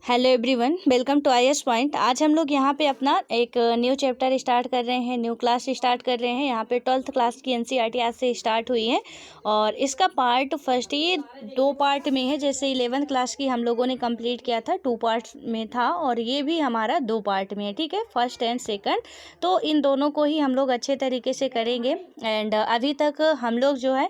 Hello everyone, welcome to IAS point. आज हम लोग यहाँ पे अपना एक न्यू चैप्टर स्टार्ट कर रहे हैं, न्यू क्लास स्टार्ट कर रहे हैं। यहाँ पे 12th क्लास की एनसीईआरटी आज से स्टार्ट हुई है और इसका पार्ट फर्स्ट ये 2 पार्ट में है। जैसे 11th क्लास की हम लोगों ने कंप्लीट किया था, 2 पार्ट्स में था और ये भी हमारा 2 पार्ट में है, ठीक है, फर्स्ट एंड सेकंड। तो इन दोनों को ही हम लोग अच्छे तरीके से करेंगे। एंड अभी तक हम लोग जो है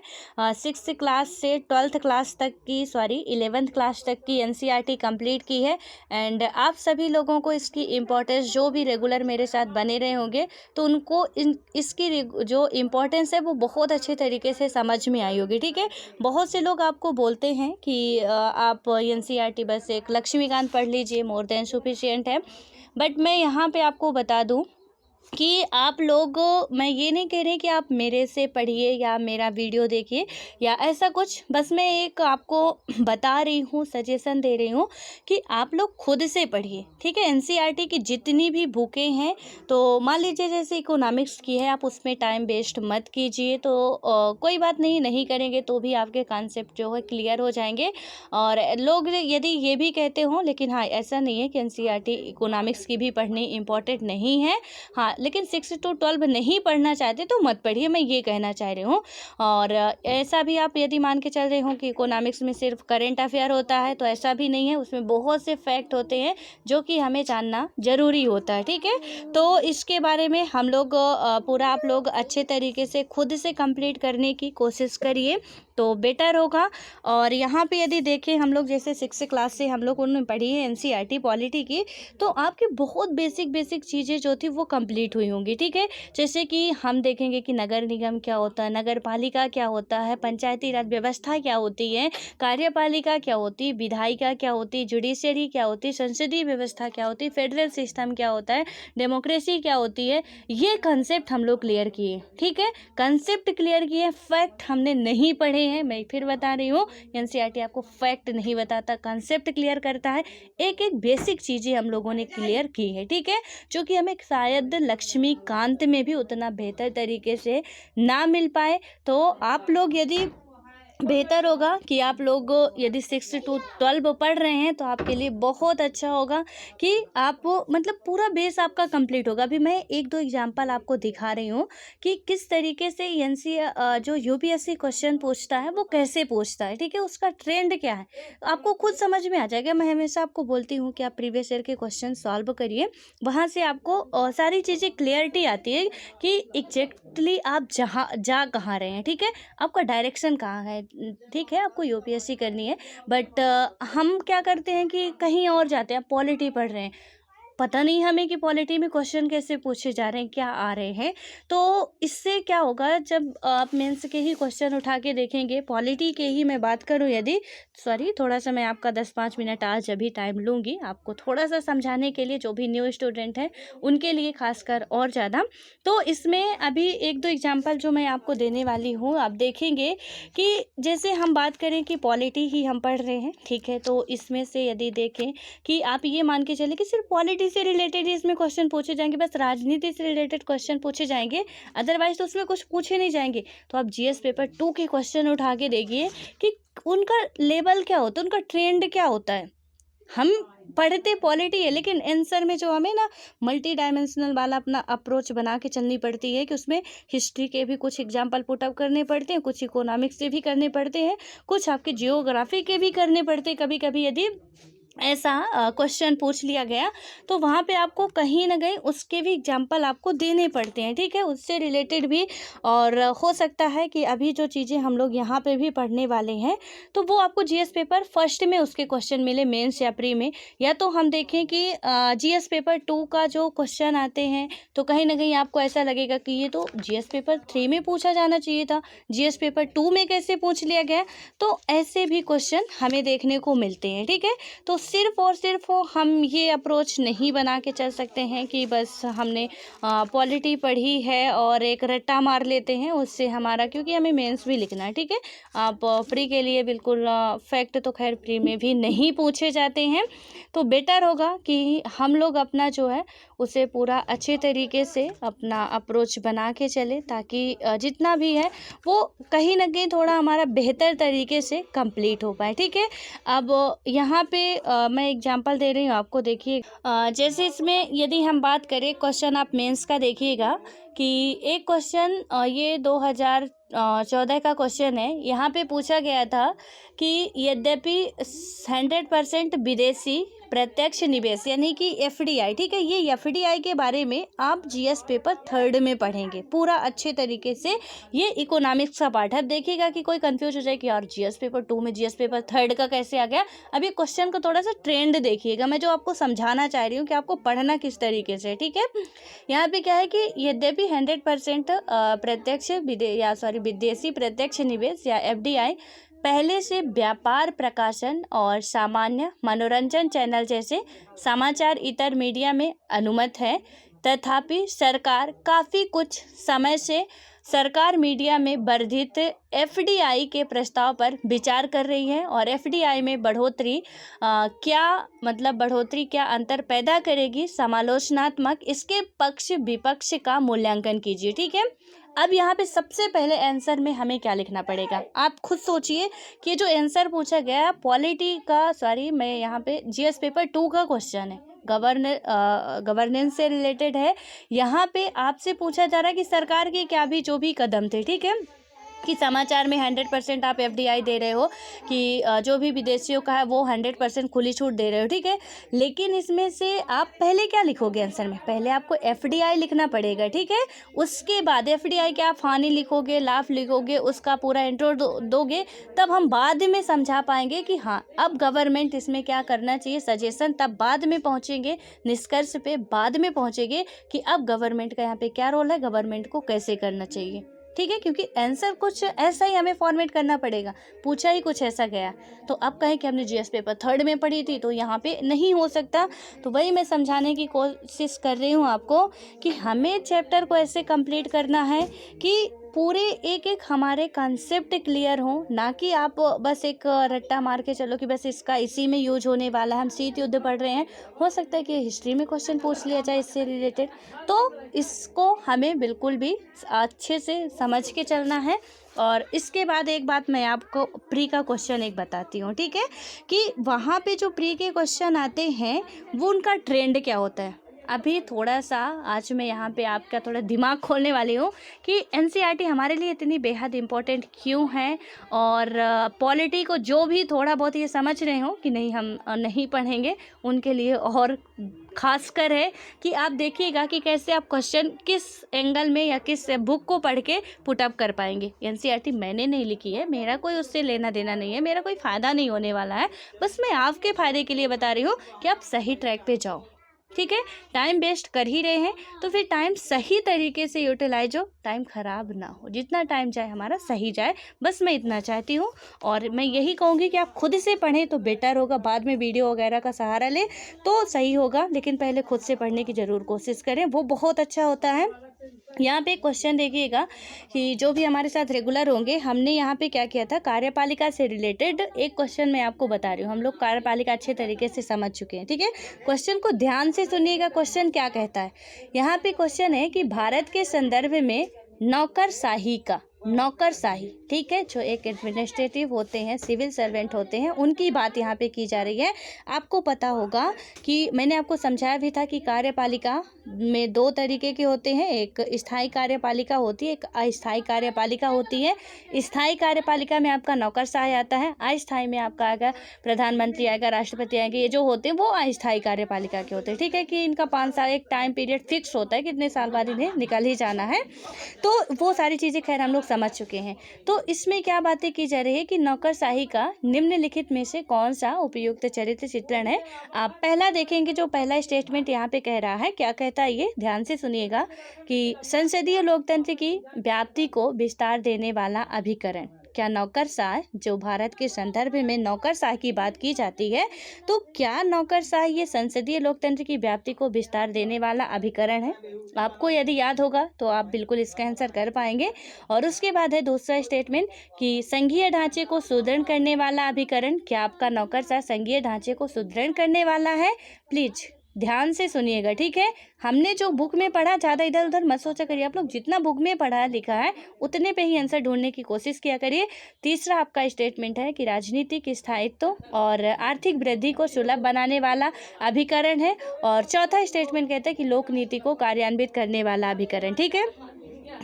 6th क्लास से 12th क्लास तक की 11th क्लास तक की एनसीईआरटी कंप्लीट की है। एंड आप सभी लोगों को इसकी इम्पोर्टेंस, जो भी रेगुलर मेरे साथ बने रहे होंगे तो उनको इसकी जो इम्पोर्टेंस है वो बहुत अच्छे तरीके से समझ में आई होगी, ठीक है। बहुत से लोग आपको बोलते हैं कि आप एनसीईआरटी बस एक लक्ष्मीकांत पढ़ लीजिए, मोर देन सफिशिएंट है। बट मैं यहाँ पे आपको बता दूँ कि आप लोग, मैं ये नहीं कह रही कि आप मेरे से पढ़िए या मेरा वीडियो देखिए या ऐसा कुछ, बस मैं एक आपको बता रही हूँ, सजेशन दे रही हूँ कि आप लोग खुद से पढ़िए, ठीक है। एनसीईआरटी की जितनी भी बुकें हैं, तो मान लीजिए जैसे इकोनॉमिक्स की है, आप उसमें टाइम वेस्ट मत कीजिए। तो कोई बात नहीं, नहीं करेंगे तो भी आपके कॉन्सेप्ट जो है क्लियर हो जाएंगे। और लोग यदि ये भी कहते हों, लेकिन हाँ, ऐसा नहीं है कि एनसीईआरटी इकोनॉमिक्स की भी पढ़नी इम्पॉर्टेंट नहीं है, हाँ, लेकिन 6 to 12 नहीं पढ़ना चाहते तो मत पढ़िए, मैं ये कहना चाह रही हूँ। और ऐसा भी आप यदि मान के चल रहे हो कि इकोनॉमिक्स में सिर्फ करंट अफेयर होता है, तो ऐसा भी नहीं है, उसमें बहुत से फैक्ट होते हैं जो कि हमें जानना ज़रूरी होता है, ठीक है। तो इसके बारे में हम लोग पूरा आप लोग अच्छे तरीके से खुद से कंप्लीट करने की कोशिश करिए तो बेटर होगा। और यहाँ पे यदि देखें हम लोग, जैसे 6th क्लास से हम लोग उन्होंने पढ़ी है एनसीईआरटी पॉलिटी की, तो आपकी बहुत बेसिक चीज़ें जो थी वो कंप्लीट हुई होंगी, ठीक है। जैसे कि हम देखेंगे कि नगर निगम क्या होता है, नगर पालिका क्या होता है, पंचायती राज व्यवस्था क्या होती है, कार्यपालिका क्या होती है, विधायिका क्या होती है, जुडिशरी क्या होती है, संसदीय व्यवस्था क्या होती है, फेडरल सिस्टम क्या होता है, डेमोक्रेसी क्या होती है, ये कंसेप्ट हम लोग क्लियर किए, ठीक है। कंसेप्ट क्लियर किए, फैक्ट हमने नहीं पढ़े हैं। मैं फिर बता रही हूँ, एनसीईआरटी आपको फैक्ट नहीं बताता, कंसेप्ट क्लियर करता है। एक एक बेसिक चीज़ें हम लोगों ने क्लियर की है, ठीक है, जो कि हमें शायद लक्ष्मीकांत में भी उतना बेहतर तरीके से ना मिल पाए। तो आप लोग यदि, बेहतर होगा कि आप लोग यदि 6 to 12 पढ़ रहे हैं तो आपके लिए बहुत अच्छा होगा कि आप, मतलब पूरा बेस आपका कंप्लीट होगा। अभी मैं 1-2 एग्जांपल आपको दिखा रही हूँ कि किस तरीके से जो यूपीएससी क्वेश्चन पूछता है वो कैसे पूछता है, ठीक है, उसका ट्रेंड क्या है, आपको खुद समझ में आ जाएगा। मैं हमेशा आपको बोलती हूँ कि आप प्रीवियस ईयर के क्वेश्चन सॉल्व करिए, वहाँ से आपको सारी चीज़ें क्लियरिटी आती है कि एग्जैक्टली आप जा कहाँ रहे हैं, ठीक है, आपका डायरेक्शन कहाँ है, ठीक है। आपको यूपीएससी करनी है, बट हम क्या करते हैं कि कहीं और जाते हैं, पॉलिटी पढ़ रहे हैं, पता नहीं हमें कि पॉलिटी में क्वेश्चन कैसे पूछे जा रहे हैं, क्या आ रहे हैं। तो इससे क्या होगा, जब आप मेंस के ही क्वेश्चन उठा के देखेंगे, पॉलिटी के ही मैं बात करूं यदि, सॉरी, थोड़ा सा मैं आपका 10-5 मिनट आज अभी टाइम लूँगी आपको थोड़ा सा समझाने के लिए, जो भी न्यू स्टूडेंट हैं उनके लिए खासकर और ज़्यादा। तो इसमें अभी 1-2 एग्जाम्पल जो मैं आपको देने वाली हूँ, आप देखेंगे कि जैसे हम बात करें कि पॉलिटी ही हम पढ़ रहे हैं, ठीक है, तो इसमें से यदि देखें कि आप ये मान के चले कि सिर्फ पॉलिटी से रिलेटेड ही इसमें क्वेश्चन पूछे जाएंगे, बस राजनीति से रिलेटेड क्वेश्चन पूछे जाएंगे, अदरवाइज तो उसमें कुछ पूछे नहीं जाएंगे। तो आप जीएस पेपर 2 के क्वेश्चन उठा के देखिए कि उनका लेवल क्या होता है, उनका ट्रेंड क्या होता है। हम पढ़ते पॉलिटी है, लेकिन आंसर में जो हमें ना मल्टी डायमेंशनल वाला अपना अप्रोच बना के चलनी पड़ती है कि उसमें हिस्ट्री के भी कुछ एग्जाम्पल पुटअप करने पड़ते हैं, कुछ इकोनॉमिक्स से भी करने पड़ते हैं, कुछ आपके जियोग्राफी के भी करने पड़ते हैं। कभी कभी यदि ऐसा क्वेश्चन पूछ लिया गया तो वहाँ पे आपको कहीं ना कहीं उसके भी एग्जाम्पल आपको देने पड़ते हैं, ठीक है, उससे रिलेटेड भी। और हो सकता है कि अभी जो चीज़ें हम लोग यहाँ पे भी पढ़ने वाले हैं तो वो आपको जीएस पेपर फर्स्ट में उसके क्वेश्चन मिले, मेंस या प्री में। या तो हम देखें कि जीएस पेपर 2 का जो क्वेश्चन आते हैं तो कहीं ना कहीं आपको ऐसा लगेगा कि ये तो जीएस पेपर 3 में पूछा जाना चाहिए था, जीएस पेपर 2 में कैसे पूछ लिया गया। तो ऐसे भी क्वेश्चन हमें देखने को मिलते हैं, ठीक है। तो सिर्फ और सिर्फ हम ये अप्रोच नहीं बना के चल सकते हैं कि बस हमने पॉलिटी पढ़ी है और एक रट्टा मार लेते हैं उससे हमारा, क्योंकि हमें मेंस भी लिखना है, ठीक है। आप प्री के लिए बिल्कुल फैक्ट तो खैर प्री में भी नहीं पूछे जाते हैं। तो बेटर होगा कि हम लोग अपना जो है उसे पूरा अच्छे तरीके से अपना अप्रोच बना के चले, ताकि जितना भी है वो कहीं ना कहीं थोड़ा हमारा बेहतर तरीके से कंप्लीट हो पाए, ठीक है। अब यहाँ पे मैं एग्जांपल दे रही हूँ आपको, देखिए जैसे इसमें यदि हम बात करें क्वेश्चन आप मेंस का देखिएगा कि एक क्वेश्चन ये 2014 का क्वेश्चन है। यहाँ पे पूछा गया था कि यद्यपि 100% विदेशी प्रत्यक्ष निवेश यानी कि एफडीआई, ठीक है, ये एफडीआई के बारे में आप जीएस पेपर 3rd में पढ़ेंगे पूरा अच्छे तरीके से। ये इकोनॉमिक्स का पार्ट है। अब देखिएगा कि कोई कंफ्यूज हो जाए कि यार जीएस पेपर 2 में जीएस पेपर 3rd का कैसे आ गया। अभी क्वेश्चन का थोड़ा सा ट्रेंड देखिएगा, मैं जो आपको समझाना चाह रही हूँ कि आपको पढ़ना किस तरीके से, ठीक है। यहाँ पे क्या है कि यद्यपि 100% प्रत्यक्ष विदेशी प्रत्यक्ष निवेश या एफडीआई पहले से व्यापार प्रकाशन और सामान्य मनोरंजन चैनल जैसे समाचार इतर मीडिया में अनुमत है, तथापि सरकार काफ़ी कुछ समय से सरकार मीडिया में वर्धित एफडीआई के प्रस्ताव पर विचार कर रही है और एफडीआई में बढ़ोतरी क्या अंतर पैदा करेगी, समालोचनात्मक इसके पक्ष विपक्ष का मूल्यांकन कीजिए, ठीक है। अब यहाँ पे सबसे पहले आंसर में हमें क्या लिखना पड़ेगा, आप खुद सोचिए कि जो आंसर पूछा गया है मैं यहाँ पे जीएस पेपर 2 का क्वेश्चन है, गवर्नेंस से रिलेटेड है। यहाँ पे आपसे पूछा जा रहा है कि सरकार के क्या भी जो भी कदम थे, ठीक है, कि समाचार में 100% आप एफडीआई दे रहे हो कि जो भी विदेशियों का है वो 100% खुली छूट दे रहे हो, ठीक है। लेकिन इसमें से आप पहले क्या लिखोगे आंसर में, पहले आपको एफडीआई लिखना पड़ेगा, ठीक है। उसके बाद एफडीआई के आप हानि लिखोगे, लाभ लिखोगे, उसका पूरा इंट्रो दोगे, तब हम बाद में समझा पाएंगे कि हाँ अब गवर्नमेंट इसमें क्या करना चाहिए, सजेशन तब बाद में पहुँचेंगे, निष्कर्ष पे बाद में पहुँचेंगे कि अब गवर्नमेंट का यहाँ पे क्या रोल है, गवर्नमेंट को कैसे करना चाहिए, ठीक है। क्योंकि आंसर कुछ ऐसा ही हमें फॉर्मेट करना पड़ेगा, पूछा ही कुछ ऐसा गया। तो अब कहें कि हमने जीएस पेपर 3rd में पढ़ी थी तो यहाँ पे नहीं हो सकता। तो वही मैं समझाने की कोशिश कर रही हूँ आपको कि हमें चैप्टर को ऐसे कंप्लीट करना है कि पूरे एक एक हमारे कॉन्सेप्ट क्लियर हो, ना कि आप बस एक रट्टा मार के चलो कि बस इसका इसी में यूज होने वाला है। हम शीत युद्ध पढ़ रहे हैं, हो सकता है कि हिस्ट्री में क्वेश्चन पूछ लिया जाए इससे रिलेटेड, तो इसको हमें बिल्कुल भी अच्छे से समझ के चलना है। और इसके बाद एक बात मैं आपको प्री का क्वेश्चन एक बताती हूँ, ठीक है, कि वहाँ पे जो प्री के क्वेश्चन आते हैं वो उनका ट्रेंड क्या होता है। अभी थोड़ा सा आज मैं यहाँ पे आपका थोड़ा दिमाग खोलने वाली हूँ कि एनसीईआरटी हमारे लिए इतनी बेहद इम्पोर्टेंट क्यों है, और पॉलिटी को जो भी थोड़ा बहुत ये समझ रहे हो कि नहीं हम नहीं पढ़ेंगे उनके लिए और खासकर है कि आप देखिएगा कि कैसे आप क्वेश्चन किस एंगल में या किस बुक को पढ़ के पुटअप कर पाएंगे। एनसीईआरटी मैंने नहीं लिखी है, मेरा कोई उससे लेना देना नहीं है, मेरा कोई फ़ायदा नहीं होने वाला है, बस मैं आपके फ़ायदे के लिए बता रही हूँ कि आप सही ट्रैक पे जाओ, ठीक है। टाइम वेस्ट कर ही रहे हैं तो फिर टाइम सही तरीके से यूटिलाइज हो, टाइम ख़राब ना हो, जितना टाइम जाए हमारा सही जाए, बस मैं इतना चाहती हूँ। और मैं यही कहूँगी कि आप खुद से पढ़ें तो बेटर होगा, बाद में वीडियो वगैरह का सहारा लें तो सही होगा, लेकिन पहले खुद से पढ़ने की ज़रूर कोशिश करें, वो बहुत अच्छा होता है। यहाँ पे क्वेश्चन देखिएगा कि जो भी हमारे साथ रेगुलर होंगे, हमने यहाँ पे क्या किया था, कार्यपालिका से रिलेटेड एक क्वेश्चन मैं आपको बता रही हूँ। हम लोग कार्यपालिका अच्छे तरीके से समझ चुके हैं, ठीक है। क्वेश्चन को ध्यान से सुनिएगा, क्वेश्चन क्या कहता है। यहाँ पे क्वेश्चन है कि भारत के संदर्भ में नौकरशाही, ठीक है, जो एक एडमिनिस्ट्रेटिव होते हैं, सिविल सर्वेंट होते हैं, उनकी बात यहाँ पे की जा रही है। आपको पता होगा कि मैंने आपको समझाया भी था कि कार्यपालिका में 2 तरीके के होते हैं, एक स्थायी कार्यपालिका होती है, एक अस्थायी कार्यपालिका होती है। स्थायी कार्यपालिका में आपका नौकरशाही आता है, अस्थायी में आपका आएगा प्रधानमंत्री आएगा, राष्ट्रपति आएंगे, ये जो होते हैं वो अस्थायी कार्यपालिका के होते हैं, ठीक है, कि इनका 5 साल एक टाइम पीरियड फिक्स होता है, कितने साल बाद इन्हें निकल ही जाना है। तो वो सारी चीज़ें खैर हम लोग समझ चुके हैं। तो इसमें क्या बातें की जा रही है कि नौकरशाही का निम्नलिखित में से कौन सा उपयुक्त चरित्र चित्रण है। आप पहला देखेंगे, जो पहला स्टेटमेंट यहाँ पे कह रहा है, क्या कहता है ये ध्यान से सुनिएगा कि संसदीय लोकतंत्र की व्याप्ति को विस्तार देने वाला अभिकरण। क्या नौकरशाह, जो भारत के संदर्भ में नौकरशाह की बात की जाती है, तो क्या नौकरशाह ये संसदीय लोकतंत्र की व्याप्ति को विस्तार देने वाला अभिकरण है। आपको यदि याद होगा तो आप बिल्कुल इसका आंसर कर पाएंगे। और उसके बाद है दूसरा स्टेटमेंट कि संघीय ढांचे को सुदृढ़ करने वाला अभिकरण। क्या आपका नौकरशाह संघीय ढांचे को सुदृढ़ करने वाला है। प्लीज ध्यान से सुनिएगा, ठीक है। हमने जो बुक में पढ़ा, ज़्यादा इधर उधर मत सोचा करिए। आप लोग जितना बुक में पढ़ा लिखा है उतने पे ही आंसर ढूंढने की कोशिश किया करिए। तीसरा आपका स्टेटमेंट है कि राजनीतिक स्थायित्व और आर्थिक वृद्धि को सुलभ बनाने वाला अभिकरण है। और चौथा स्टेटमेंट कहता है कि लोक नीति को कार्यान्वित करने वाला अभिकरण, ठीक है।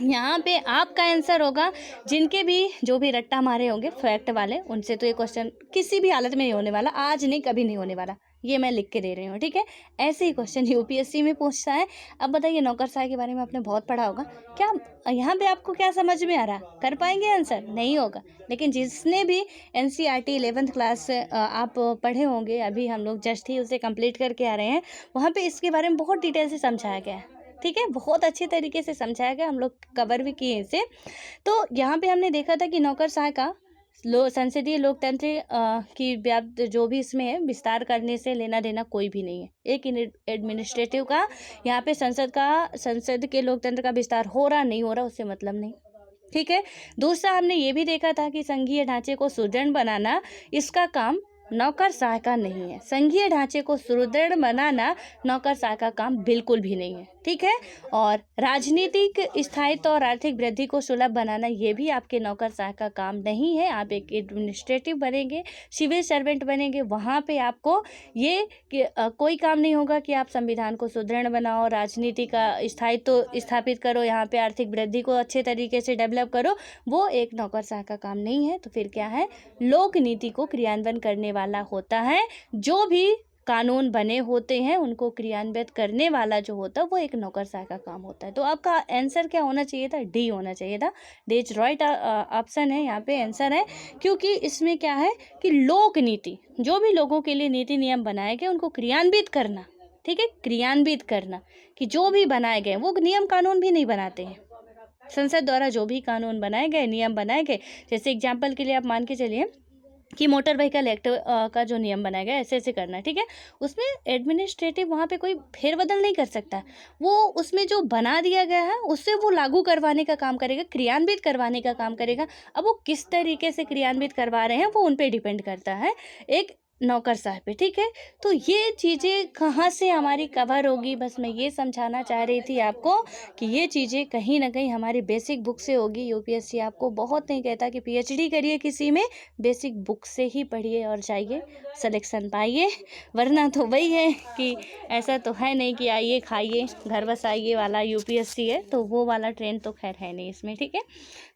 यहाँ पे आपका आंसर होगा, जिनके भी जो भी रट्टा मारे होंगे फैक्ट वाले, उनसे तो ये क्वेश्चन किसी भी हालत में नहीं होने वाला, आज नहीं कभी नहीं होने वाला, ये मैं लिख के दे रही हूँ, ठीक है। ऐसे ही क्वेश्चन यूपीएससी में पूछता है। अब बताइए, नौकरशाही के बारे में आपने बहुत पढ़ा होगा, क्या यहाँ पे आपको क्या समझ में आ रहा, कर पाएंगे आंसर? नहीं होगा। लेकिन जिसने भी एनसीईआरटी 11th क्लास आप पढ़े होंगे, अभी हम लोग जस्ट ही उसे कंप्लीट करके आ रहे हैं, वहाँ पे इसके बारे में बहुत डिटेल से समझाया गया है, ठीक है। बहुत अच्छे तरीके से समझाया गया, हम लोग कवर भी किए इसे। तो यहाँ पे हमने देखा था कि नौकरशाही का संसदीय लोकतंत्र की व्याप्त जो भी इसमें है, विस्तार करने से लेना देना कोई भी नहीं है। एक एडमिनिस्ट्रेटिव का यहाँ पे संसद के लोकतंत्र का विस्तार हो रहा नहीं हो रहा उससे मतलब नहीं, ठीक है। दूसरा हमने ये भी देखा था कि संघीय ढांचे को सुदृढ़ बनाना, इसका काम नौकरशाही का नहीं है। संघीय ढांचे को सुदृढ़ बनाना नौकरशाही का काम बिल्कुल भी नहीं है, ठीक है। और राजनीतिक स्थायित्व और आर्थिक वृद्धि को सुलभ बनाना, ये भी आपके नौकरशाही का काम नहीं है। आप एक एडमिनिस्ट्रेटिव बनेंगे, सिविल सर्वेंट बनेंगे, वहाँ पे आपको ये कोई काम नहीं होगा कि आप संविधान को सुदृढ़ बनाओ, राजनीति का स्थायित्व स्थापित करो, यहाँ पे आर्थिक वृद्धि को अच्छे तरीके से डेवलप करो, वो एक नौकरशाही का काम नहीं है। तो फिर क्या है, लोक नीति को क्रियान्वयन करने वाला होता है। जो भी कानून बने होते हैं उनको क्रियान्वित करने वाला जो होता है वो एक नौकरशाही का काम होता है। तो आपका आंसर क्या होना चाहिए था? डी होना चाहिए था। डी इज राइट ऑप्शन है, यहाँ पे आंसर है। क्योंकि इसमें क्या है कि लोक नीति, जो भी लोगों के लिए नीति नियम बनाए गए उनको क्रियान्वित करना, ठीक है, क्रियान्वित करना, कि जो भी बनाए गए, वो नियम कानून भी नहीं बनाते हैं, संसद द्वारा जो भी कानून बनाए गए, नियम बनाए गए, जैसे एग्जाम्पल के लिए आप मान के चलिए कि मोटर व्हीकल एक्ट का जो नियम बनाया गया ऐसे ऐसे करना है, ठीक है। उसमें एडमिनिस्ट्रेटिव वहाँ पे कोई फेरबदल नहीं कर सकता, वो उसमें जो बना दिया गया है उससे वो लागू करवाने का काम करेगा, क्रियान्वित करवाने का काम करेगा। अब वो किस तरीके से क्रियान्वित करवा रहे हैं वो उन पे डिपेंड करता है, एक नौकरशाही पे, ठीक है। तो ये चीज़ें कहाँ से हमारी कवर होगी, बस मैं ये समझाना चाह रही थी आपको कि ये चीज़ें कहीं ना कहीं हमारी बेसिक बुक से होगी। यूपीएससी आपको बहुत नहीं कहता कि पीएचडी करिए किसी में, बेसिक बुक से ही पढ़िए और जाइए सिलेक्शन पाइए, वरना तो वही है कि ऐसा तो है नहीं कि आइए खाइए घर बस आइए वाला यूपीएससी है, तो वो वाला ट्रेंड तो खैर है नहीं इसमें, ठीक है।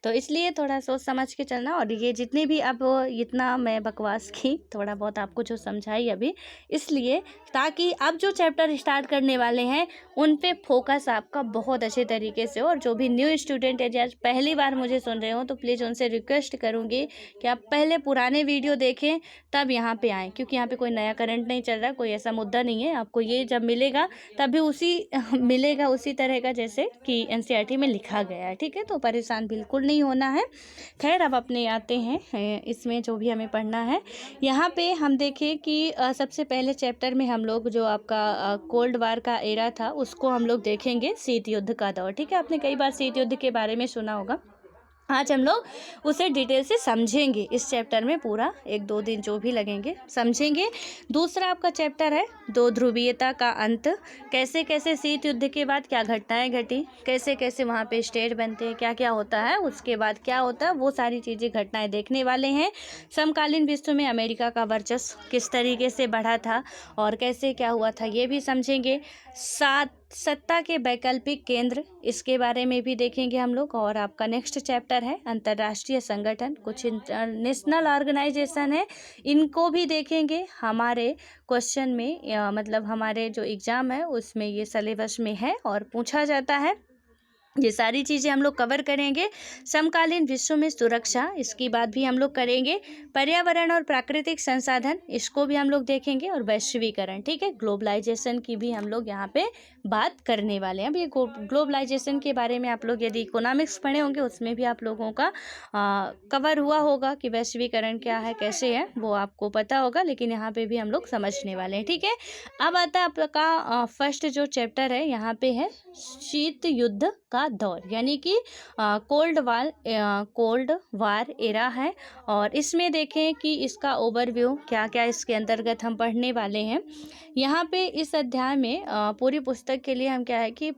तो इसलिए थोड़ा सोच समझ के चलना। और ये जितने भी अब इतना मैं बकवास की थोड़ा बहुत आपको जो समझाई अभी, इसलिए ताकि अब जो चैप्टर स्टार्ट करने वाले हैं उन पे फोकस आपका बहुत अच्छे तरीके से हो। और जो भी न्यू स्टूडेंट है, जैसे पहली बार मुझे सुन रहे हो, तो प्लीज़ उनसे रिक्वेस्ट करूँगी कि आप पहले पुराने वीडियो देखें तब यहाँ पे आएँ, क्योंकि यहाँ पे कोई नया करंट नहीं चल रहा, कोई ऐसा मुद्दा नहीं है। आपको ये जब मिलेगा तभी मिलेगा उसी तरह का जैसे कि एनसीईआरटी में लिखा गया है, ठीक है। तो परेशान बिल्कुल नहीं होना है। खैर अब अपने आते हैं इसमें जो भी हमें पढ़ना है। यहाँ पे हम देखें कि सबसे पहले चैप्टर में हम लोग जो आपका कोल्ड वार का एरा था उसको हम लोग देखेंगे, शीत युद्ध का दौर, ठीक है। आपने कई बार शीत युद्ध के बारे में सुना होगा, आज हम लोग उसे डिटेल से समझेंगे। इस चैप्टर में पूरा 1-2 दिन जो भी लगेंगे समझेंगे। दूसरा आपका चैप्टर है दो ध्रुवीयता का अंत, कैसे कैसे शीत युद्ध के बाद क्या घटनाएं घटी, कैसे कैसे वहाँ पे स्टेट बनते हैं, क्या क्या होता है, उसके बाद क्या होता है, वो सारी चीज़ें घटनाएं देखने वाले हैं। समकालीन विश्व में अमेरिका का वर्चस्व किस तरीके से बढ़ा था और कैसे क्या हुआ था ये भी समझेंगे। सत्ता के वैकल्पिक केंद्र, इसके बारे में भी देखेंगे हम लोग। और आपका नेक्स्ट चैप्टर है अंतर्राष्ट्रीय संगठन, कुछ इंटरनेशनल ऑर्गेनाइजेशन है, इनको भी देखेंगे। हमारे क्वेश्चन में मतलब हमारे जो एग्ज़ाम है उसमें ये सिलेबस में है और पूछा जाता है। ये सारी चीज़ें हम लोग कवर करेंगे। समकालीन विश्व में सुरक्षा, इसकी बात भी हम लोग करेंगे। पर्यावरण और प्राकृतिक संसाधन, इसको भी हम लोग देखेंगे। और वैश्वीकरण, ठीक है, ग्लोबलाइजेशन की भी हम लोग यहाँ पे बात करने वाले हैं। अब ये ग्लोबलाइजेशन के बारे में आप लोग यदि इकोनॉमिक्स पढ़े होंगे उसमें भी आप लोगों का कवर हुआ होगा कि वैश्वीकरण क्या है, कैसे है, वो आपको पता होगा, लेकिन यहाँ पे भी हम लोग समझने वाले हैं, ठीक है। अब आता है आपका फर्स्ट जो चैप्टर है, यहाँ पे है शीत युद्ध का का दौर, यानी कि कोल्ड वार एरा है। और इसमें देखें कि इसका ओवरव्यू क्या क्या इसके अंतर्गत हम पढ़ने वाले हैं। यहाँ पे इस अध्याय में पूरी पुस्तक के लिए हम क्या है कि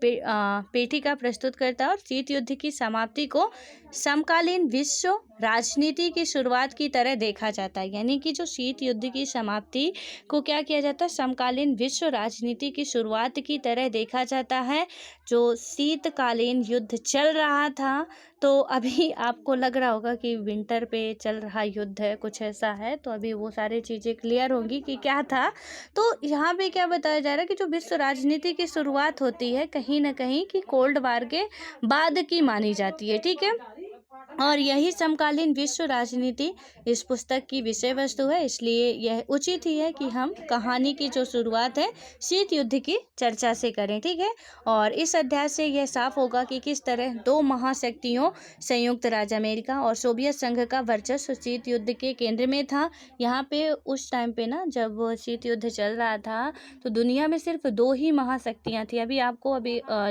पेटिका प्रस्तुत करता है और शीत युद्ध की समाप्ति को समकालीन विश्व राजनीति की शुरुआत की तरह देखा जाता है। यानी कि जो शीत युद्ध की समाप्ति को क्या किया जाता है, समकालीन विश्व राजनीति की शुरुआत की तरह देखा जाता है। जो शीतकालीन युद्ध चल रहा था, तो अभी आपको लग रहा होगा कि विंटर पे चल रहा युद्ध है, कुछ ऐसा है, तो अभी वो सारी चीज़ें क्लियर होंगी कि क्या था। तो यहाँ पे क्या बताया जा रहा है कि जो विश्व राजनीति की शुरुआत होती है कहीं ना कहीं कि कोल्ड वार के बाद की मानी जाती है, ठीक है। और यही समकालीन विश्व राजनीति इस पुस्तक की विषय वस्तु है, इसलिए यह उचित ही है कि हम कहानी की जो शुरुआत है शीत युद्ध की चर्चा से करें, ठीक है। और इस अध्याय से यह साफ होगा कि किस तरह दो महाशक्तियों संयुक्त राज्य अमेरिका और सोवियत संघ का वर्चस्व शीत युद्ध के केंद्र में था। यहाँ पे उस टाइम पे ना, जब शीत युद्ध चल रहा था, तो दुनिया में सिर्फ दो ही महाशक्तियाँ थी। आपको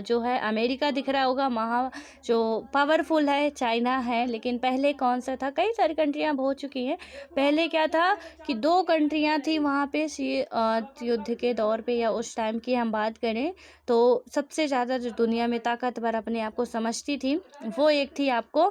जो है अमेरिका दिख रहा होगा, जो पावरफुल है, चाइना है। लेकिन पहले कौन सा था, कई सारी कंट्रियां हो चुकी हैं। पहले क्या था कि दो कंट्रियां थी वहाँ पे युद्ध के दौर पे, या उस टाइम की हम बात करें तो सबसे ज़्यादा जो दुनिया में ताकतवर अपने आप को समझती थी, वो एक थी आपको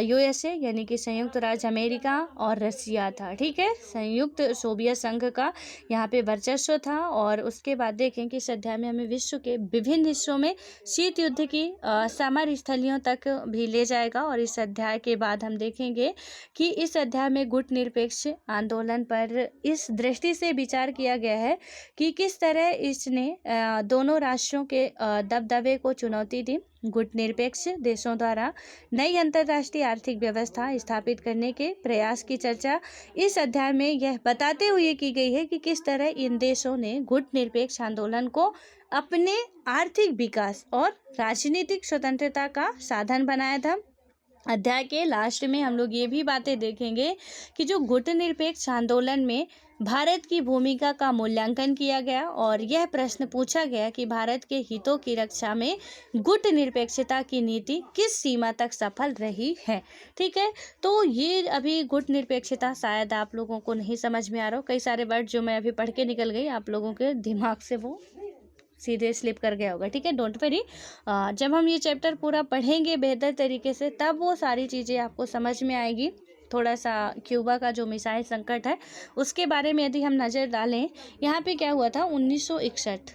USA यानी कि संयुक्त राज्य अमेरिका, और रसिया था, ठीक है। संयुक्त सोवियत संघ का यहाँ पे वर्चस्व था। और उसके बाद देखें कि इस अध्याय में हमें विश्व के विभिन्न हिस्सों में शीत युद्ध की समर स्थलियों तक भी ले जाएगा। और इस अध्याय के बाद हम देखेंगे कि इस अध्याय में गुट-निरपेक्ष आंदोलन पर इस दृष्टि से विचार किया गया है कि किस तरह इसने दोनों राष्ट्रों के दबदबे को चुनौती दी। गुट-निरपेक्ष देशों द्वारा नई अंतर्राष्ट्रीय आर्थिक व्यवस्था स्थापित करने के प्रयास की चर्चा इस अध्याय में यह बताते हुए की गई है कि किस तरह इन देशों ने गुट-निरपेक्ष आंदोलन को अपने आर्थिक विकास और राजनीतिक स्वतंत्रता का साधन बनाया था। अध्याय के लास्ट में हम लोग ये भी बातें देखेंगे कि जो गुट-निरपेक्ष आंदोलन में भारत की भूमिका का मूल्यांकन किया गया, और यह प्रश्न पूछा गया कि भारत के हितों की रक्षा में गुट निरपेक्षता की नीति किस सीमा तक सफल रही है, ठीक है। तो ये अभी गुट निरपेक्षता शायद आप लोगों को नहीं समझ में आ रहा हो, कई सारे वर्ड जो मैं अभी पढ़ के निकल गई, आप लोगों के दिमाग से वो सीधे स्लिप कर गया होगा, ठीक है। डोंट वरी, जब हम ये चैप्टर पूरा पढ़ेंगे बेहतर तरीके से, तब वो सारी चीज़ें आपको समझ में आएगी। थोड़ा सा क्यूबा का जो मिसाइल संकट है उसके बारे में यदि हम नज़र डालें, यहाँ पे क्या हुआ था 1961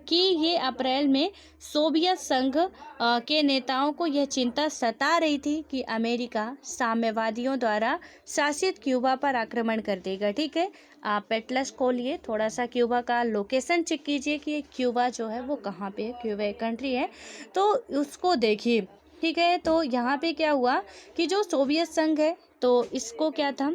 कि ये अप्रैल में सोवियत संघ के नेताओं को यह चिंता सता रही थी कि अमेरिका साम्यवादियों द्वारा शासित क्यूबा पर आक्रमण कर देगा, ठीक है। आप एटलस खोलिए, थोड़ा सा क्यूबा का लोकेशन चेक कीजिए कि क्यूबा जो है वो कहाँ पे है। क्यूबा एक कंट्री है, तो उसको देखिए, ठीक है। तो यहाँ पे क्या हुआ कि जो सोवियत संघ है, तो इसको क्या था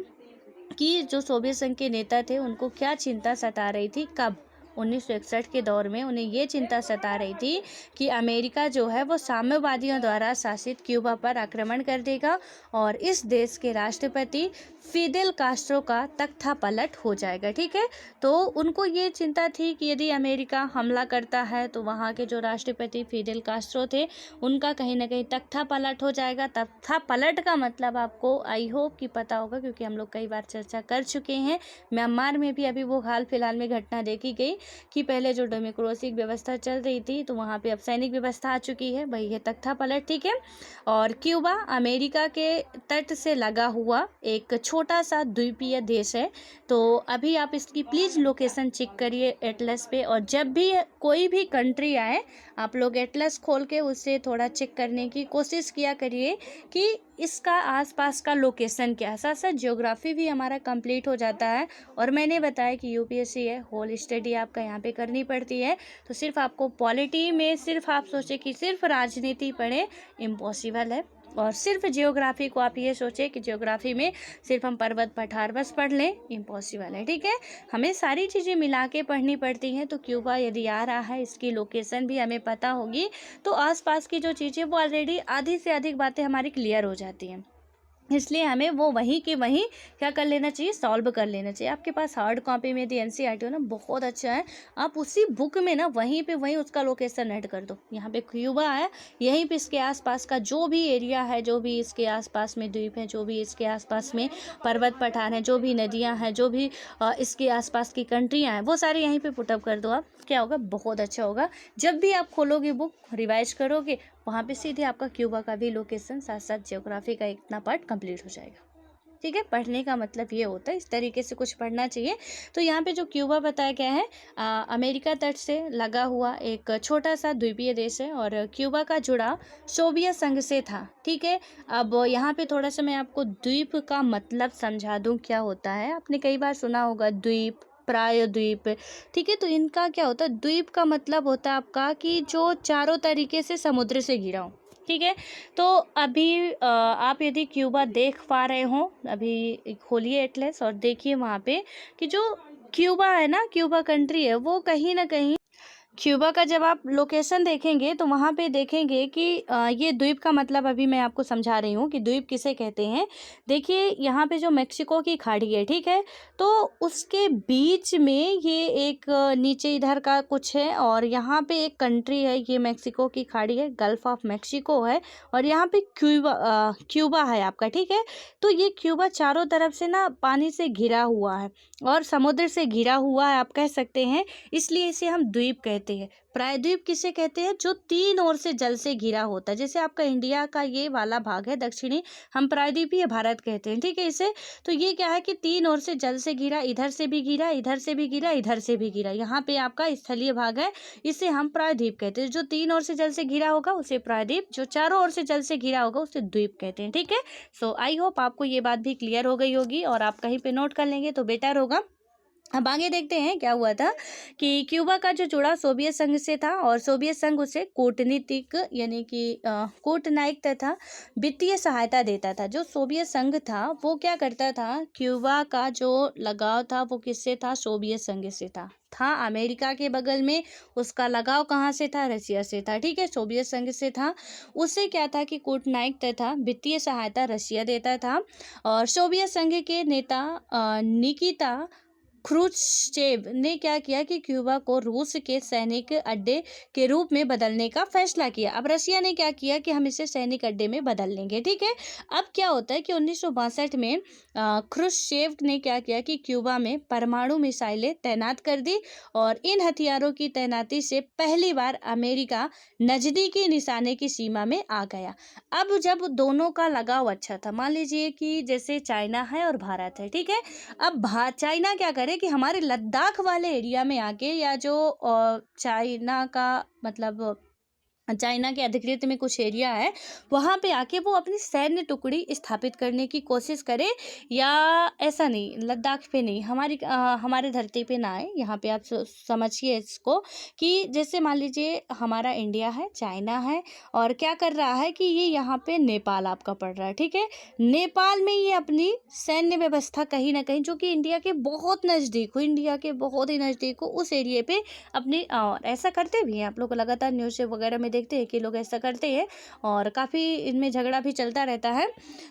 कि जो सोवियत संघ के नेता थे उनको क्या चिंता सता रही थी, कब 1961 के दौर में उन्हें ये चिंता सता रही थी कि अमेरिका जो है वो साम्यवादियों द्वारा शासित क्यूबा पर आक्रमण कर देगा और इस देश के राष्ट्रपति फिदेल कास्ट्रो का तख्ता पलट हो जाएगा, ठीक है। तो उनको ये चिंता थी कि यदि अमेरिका हमला करता है तो वहाँ के जो राष्ट्रपति फिदेल कास्ट्रो थे उनका कहीं ना कहीं तख्ता पलट हो जाएगा। तख्ता पलट का मतलब आपको आई होप कि पता होगा, क्योंकि हम लोग कई बार चर्चा कर चुके हैं। म्यांमार में भी अभी वो हाल फिलहाल में घटना देखी गई कि पहले जो डेमोक्रेटिक व्यवस्था चल रही थी तो वहाँ पे अब सैनिक व्यवस्था आ चुकी है, वही है तख्ता पलट, ठीक है। और क्यूबा अमेरिका के तट से लगा हुआ एक छोटा सा द्वीपीय देश है। तो अभी आप इसकी प्लीज़ लोकेशन चेक करिए एटलस पे, और जब भी कोई भी कंट्री आए आप लोग एटलस खोल के उससे थोड़ा चेक करने की कोशिश किया करिए कि इसका आसपास का लोकेशन क्या है। साथ साथ ज्योग्राफी भी हमारा कंप्लीट हो जाता है। और मैंने बताया कि यूपीएससी है, होल स्टडी आपका यहाँ पे करनी पड़ती है। तो सिर्फ आपको पॉलिटी में सिर्फ आप सोचे कि सिर्फ राजनीति पढ़ें, इम्पॉसिबल है। और सिर्फ जियोग्राफी को आप ये सोचे कि जियोग्राफी में सिर्फ हम पर्वत पठार बस पढ़ लें, इम्पॉसिबल है, ठीक है। हमें सारी चीज़ें मिला के पढ़नी पड़ती हैं। तो क्यूबा यदि आ रहा है, इसकी लोकेशन भी हमें पता होगी, तो आसपास की जो चीज़ें वो ऑलरेडी आधी से अधिक बातें हमारी क्लियर हो जाती हैं। इसलिए हमें वो वहीं के वहीं क्या कर लेना चाहिए, सॉल्व कर लेना चाहिए। आपके पास हार्ड कॉपी में यदि एनसीईआरटी हो ना, बहुत अच्छा है, आप उसी बुक में ना वहीं पे वहीं उसका लोकेशन ऐड कर दो। यहाँ पे क्यूबा है, यहीं पे इसके आसपास का जो भी एरिया है, जो भी इसके आसपास में द्वीप हैं, जो भी इसके आसपास में पर्वत पठार हैं, जो भी नदियाँ हैं, जो भी इसके आसपास की कंट्रियाँ हैं, वो सारे यहीं पर पुटअप कर दो। आप क्या होगा, बहुत अच्छा होगा। जब भी आप खोलोगे बुक, रिवाइज करोगे, वहाँ पे सीधे आपका क्यूबा का भी लोकेशन, साथ साथ ज्योग्राफी का इतना पार्ट कंप्लीट हो जाएगा। ठीक है, पढ़ने का मतलब ये होता है, इस तरीके से कुछ पढ़ना चाहिए। तो यहाँ पे जो क्यूबा बताया गया है, अमेरिका तट से लगा हुआ एक छोटा सा द्वीपीय देश है, और क्यूबा का जुड़ाव सोवियत संघ से था। ठीक है, अब यहाँ पे थोड़ा सा मैं आपको द्वीप का मतलब समझा दूँ क्या होता है। आपने कई बार सुना होगा द्वीप, प्रायद्वीप। ठीक है, तो इनका क्या होता है, द्वीप का मतलब होता है आपका कि जो चारों तरीके से समुद्र से घिरा हो। ठीक है, तो अभी आप यदि क्यूबा देख पा रहे हो, अभी खोलिए एटलस और देखिए वहाँ पे कि जो क्यूबा है ना, क्यूबा कंट्री है, वो कहीं ना कहीं क्यूबा का जब आप लोकेशन देखेंगे तो वहाँ पे देखेंगे कि ये द्वीप का मतलब अभी मैं आपको समझा रही हूँ कि द्वीप किसे कहते हैं। देखिए यहाँ पे जो मेक्सिको की खाड़ी है, ठीक है, तो उसके बीच में ये एक नीचे इधर का कुछ है, और यहाँ पे एक कंट्री है, ये मेक्सिको की खाड़ी है, गल्फ ऑफ मेक्सिको है, और यहाँ पे क्यूबा है आपका। ठीक है, तो ये क्यूबा चारों तरफ से ना पानी से घिरा हुआ है और समुद्र से घिरा हुआ है, आप कह सकते हैं, इसलिए इसे हम द्वीप कहते हैं। प्रायद्वीप किसे कहते हैं, जो तीन ओर से जल से घिरा होता है। जैसे आपका इंडिया का ये वाला भाग है दक्षिणी, हम प्रायद्वीपीय भारत कहते हैं। ठीक है, इसे तो ये क्या है कि तीन ओर से जल से घिरा, इधर से भी घिरा, इधर से भी घिरा, इधर से भी घिरा, यहाँ पे आपका स्थलीय भाग है, इसे हम प्रायद्वीप कहते हैं। जो तीन ओर से जल से घिरा होगा उसे प्रायद्वीप, जो चारों ओर से जल से घिरा होगा उसे द्वीप कहते हैं। ठीक है, सो आई होप आपको ये बात भी क्लियर हो गई होगी, और आप कहीं पे नोट कर लेंगे तो बेटर होगा। अब आगे देखते हैं क्या हुआ था कि क्यूबा का जो जुड़ाव सोवियत संघ से था, और सोवियत संघ उसे कूटनीतिक यानी कि कूटनैतिक तथा वित्तीय सहायता देता था। जो सोवियत संघ था वो क्या करता था, क्यूबा का जो लगाव था वो किससे था, सोवियत संघ से था अमेरिका के बगल में। उसका लगाव कहाँ से था, रसिया से था। ठीक है, सोवियत संघ से था। उससे क्या था कि कूटनैतिक तथा वित्तीय सहायता रसिया देता था, और सोवियत संघ के नेता निकिता क्रुश्चेव ने क्या किया कि क्यूबा को रूस के सैनिक अड्डे के रूप में बदलने का फैसला किया। अब रसिया ने क्या किया कि हम इसे सैनिक अड्डे में बदल लेंगे। ठीक है, अब क्या होता है कि 1962 में क्रुश्चेव ने क्या किया कि क्यूबा में परमाणु मिसाइलें तैनात कर दी, और इन हथियारों की तैनाती से पहली बार अमेरिका नजदीकी निशाने की सीमा में आ गया। अब जब दोनों का लगाव अच्छा था, मान लीजिए कि जैसे चाइना है और भारत है। ठीक है, अब चाइना क्या करे कि हमारे लद्दाख वाले एरिया में आके, या जो चाइना का मतलब चाइना के अधिकृत में कुछ एरिया है, वहाँ पे आके वो अपनी सैन्य टुकड़ी स्थापित करने की कोशिश करे, या ऐसा नहीं, लद्दाख पे नहीं, हमारे धरती पे ना आए। यहाँ पे आप समझिए इसको कि जैसे मान लीजिए हमारा इंडिया है, चाइना है, और क्या कर रहा है कि ये यहाँ पे नेपाल आपका पड़ रहा है। ठीक है, नेपाल में ये अपनी सैन्य व्यवस्था कहीं ना कहीं, जो कि इंडिया के बहुत नज़दीक हो, इंडिया के बहुत ही नज़दीक हो, उस एरिए पे अपनी, और ऐसा करते भी हैं, आप लोग लगातार न्यूज़ वगैरह में देखते हैं कि लोग ऐसा करते हैं, और काफ़ी इनमें झगड़ा भी चलता रहता है।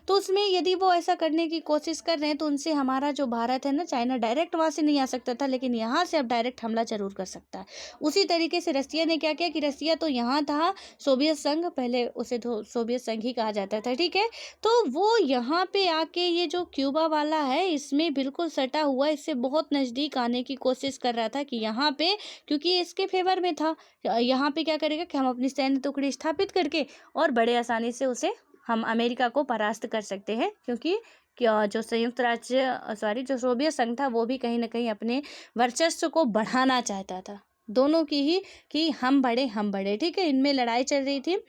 तो उसमें यदि वो ऐसा करने की कोशिश कर रहे हैं, तो उनसे हमारा जो भारत है ना, चाइना डायरेक्ट वहाँ से नहीं आ सकता था, लेकिन यहाँ से अब डायरेक्ट हमला जरूर कर सकता है। उसी तरीके से रसिया ने क्या किया कि रसिया तो यहाँ था, सोवियत संघ, पहले उसे तो सोवियत संघ ही कहा जाता था। ठीक है, तो वो यहाँ पे आके ये जो क्यूबा वाला है, इसमें बिल्कुल सटा हुआ, इससे बहुत नज़दीक आने की कोशिश कर रहा था कि यहाँ पे, क्योंकि ये इसके फेवर में था, यहाँ पे क्या करेगा कि हम अपनी सैन्य टुकड़ी स्थापित करके और बड़े आसानी से उसे हम अमेरिका को परास्त कर सकते हैं। क्योंकि जो संयुक्त राज्य जो सोवियत संघ था, वो भी कहीं ना कहीं अपने वर्चस्व को बढ़ाना चाहता था, दोनों की ही, कि हम बड़े। ठीक है, इनमें लड़ाई चल रही थी।